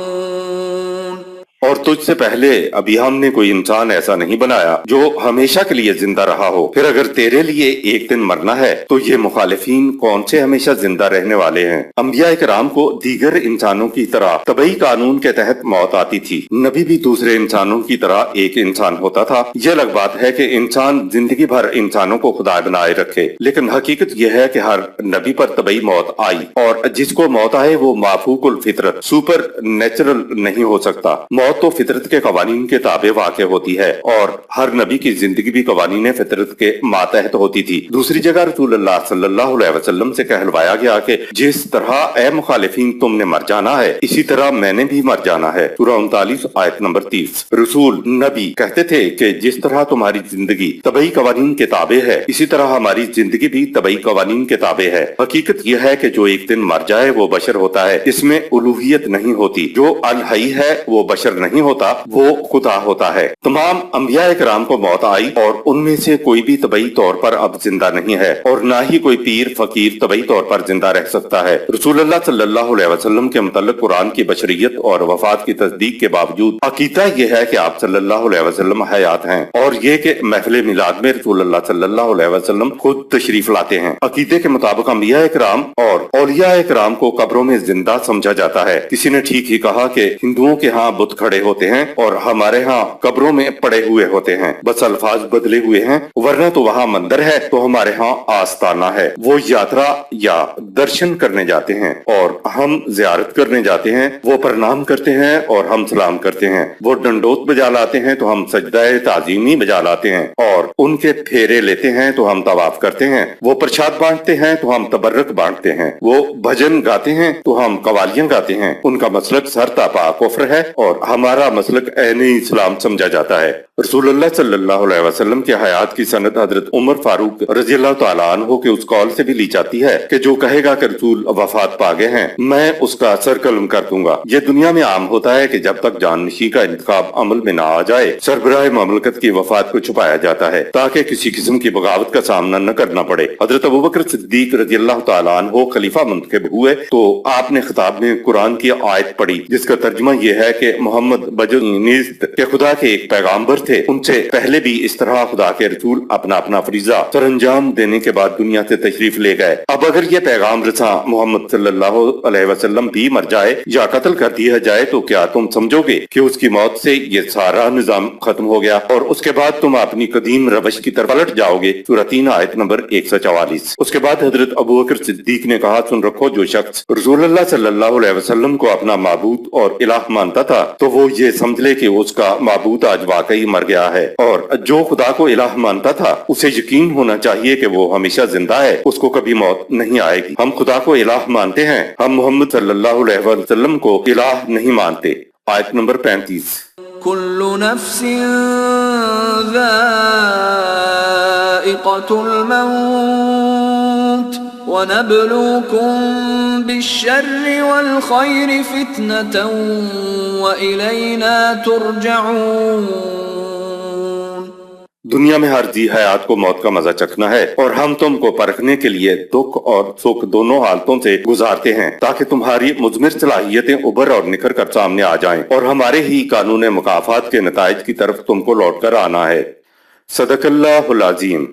اور تجھ سے پہلے ابھی ہم نے کوئی انسان ایسا نہیں بنایا جو ہمیشہ کے لیے زندہ رہا ہو، پھر اگر تیرے لیے ایک دن مرنا ہے تو یہ مخالفین کون سے ہمیشہ زندہ رہنے والے ہیں۔ انبیاء کرام کو دیگر انسانوں کی طرح طبعی قانون کے تحت موت آتی تھی، نبی بھی دوسرے انسانوں کی طرح ایک انسان ہوتا تھا۔ یہ الگ بات ہے کہ انسان زندگی بھر انسانوں کو خدا بنائے رکھے، لیکن حقیقت یہ ہے کہ ہر نبی پر طبعی موت آئی، اور جس کو موت آئے وہ مافوق الفطرت، سپر نیچرل نہیں ہو سکتا۔ موت تو فطرت کے قوانین کے تابع واقع ہوتی ہے، اور ہر نبی کی زندگی بھی قوانین فطرت کے ماتحت ہوتی تھی۔ دوسری جگہ رسول اللہ صلی اللہ علیہ وسلم سے کہلوایا گیا کہ جس طرح اے مخالفین تم نے مر جانا ہے اسی طرح میں نے بھی مر جانا ہے۔ سورہ 39 آیت نمبر 30۔ رسول نبی کہتے تھے کہ جس طرح تمہاری زندگی طبعی قوانین کے تابع ہے اسی طرح ہماری زندگی بھی طبعی قوانین کے تابع ہے۔ حقیقت یہ ہے کہ جو ایک دن مر جائے وہ بشر ہوتا ہے، اس میں الوہیت نہیں ہوتی۔ جو الحی ہے وہ بشر نہیں ہوتا، وہ خدا ہوتا ہے۔ تمام انبیاء کرام کو موت آئی اور ان میں سے کوئی بھی طبعی طور پر اب زندہ نہیں ہے، اور نہ ہی کوئی پیر فقیر طبعی طور پر زندہ رہ سکتا ہے۔ رسول اللہ صلی اللہ علیہ وسلم کے متعلق قرآن کی بشریت اور وفات کی تصدیق کے باوجود عقیدہ یہ ہے کہ آپ صلی اللہ علیہ وسلم حیات ہیں، اور یہ کہ محفل میلاد میں رسول اللہ صلی اللہ علیہ وسلم خود تشریف لاتے ہیں۔ عقیدے کے مطابق انبیاء کرام اور اولیاء کرام کو قبروں میں زندہ سمجھا جاتا ہے۔ کسی نے ٹھیک ہی کہا کہ ہندوؤں کے ہاں بت کھڑے ہوتے ہیں اور ہمارے ہاں قبروں میں پڑے ہوئے ہوتے ہیں، بس الفاظ بدلے ہوئے ہیں، ورنہ تو وہاں مندر ہے تو ہمارے ہاں آستانہ ہے۔ وہ یاترا یا درشن کرنے جاتے ہیں اور ہم زیارت کرنے جاتے ہیں، وہ پرنام کرتے ہیں اور ہم سلام کرتے ہیں، وہ ڈنڈوت بجا لاتے ہیں تو ہم سجدہ تعظیمی بجا لاتے ہیں، اور ان کے پھیرے لیتے ہیں تو ہم طواف کرتے ہیں، وہ پرشاد بانٹتے ہیں تو ہم تبرک بانٹتے ہیں، وہ بھجن گاتے ہیں تو ہم قوالیاں گاتے ہیں۔ ان کا مسلک سرتاپا کفر ہے اور ہمارا مسلک عین اسلام سمجھا جاتا ہے۔ رسول اللہ صلی اللہ علیہ وسلم کے حیات کی سند حضرت عمر فاروق رضی اللہ تعالیٰ عنہ کے اس قول سے بھی لی جاتی ہے کہ جو کہے گا کہ رسول وفات پا گئے ہیں میں اس کا سر قلم کر دوں گا۔ یہ دنیا میں عام ہوتا ہے کہ جب تک جانشین کا انتخاب عمل میں نہ آ جائے سربراہ مملکت کی وفات کو چھپایا جاتا ہے تاکہ کسی قسم کی بغاوت کا سامنا نہ کرنا پڑے۔ حضرت ابوبکر صدیق رضی اللہ تعالیٰ عنہ خلیفہ منتخب ہوئے تو آپ نے خطاب میں قرآن کی آیت پڑھی جس کا ترجمہ یہ ہے کہ محمد نیست کہ خدا کے ایک پیغامبر تھے، ان سے پہلے بھی اس طرح خدا کے رسول اپنا اپنا فریضہ سر انجام دینے کے بعد دنیا سے تشریف لے گئے۔ اب اگر یہ پیغام رساں محمد صلی اللہ علیہ وسلم بھی مر جائے یا قتل کر دیا جائے تو کیا تم سمجھو گے کہ اس کی موت سے یہ سارا نظام ختم ہو گیا اور اس کے بعد تم اپنی قدیم روش کی طرف پلٹ جاؤ گے؟ سورہ 3 آیت نمبر 144۔ اس کے بعد حضرت ابوبکر صدیق نے کہا، سن رکھو، جو شخص رسول اللہ صلی اللہ علیہ وسلم کو اپنا معبود اور الہ مانتا تھا تو وہ یہ سمجھ لے کہ اس کا معبود آج واقعی مر گیا ہے، اور جو خدا کو الہ مانتا تھا اسے یقین ہونا چاہیے کہ وہ ہمیشہ زندہ ہے، اس کو کبھی موت نہیں آئے گی۔ ہم خدا کو الہ مانتے ہیں، ہم محمد صلی اللہ علیہ وسلم کو الہ نہیں مانتے۔ آیت نمبر 35۔ کل نفس ذائقۃ الموت وَنَبْلُوكُمْ بِالشَّرِّ وَالْخَيْرِ فِتْنَةً وَإِلَيْنَا تُرْجَعُونَ۔ دنیا میں ہر ذی حیات کو موت کا مزہ چکھنا ہے، اور ہم تم کو پرکھنے کے لیے دکھ اور سکھ دونوں حالتوں سے گزارتے ہیں تاکہ تمہاری مضمر صلاحیتیں ابھر اور نکھر کر سامنے آ جائیں، اور ہمارے ہی قانون مکافات کے نتائج کی طرف تم کو لوٹ کر آنا ہے۔ صدق اللہ العظیم۔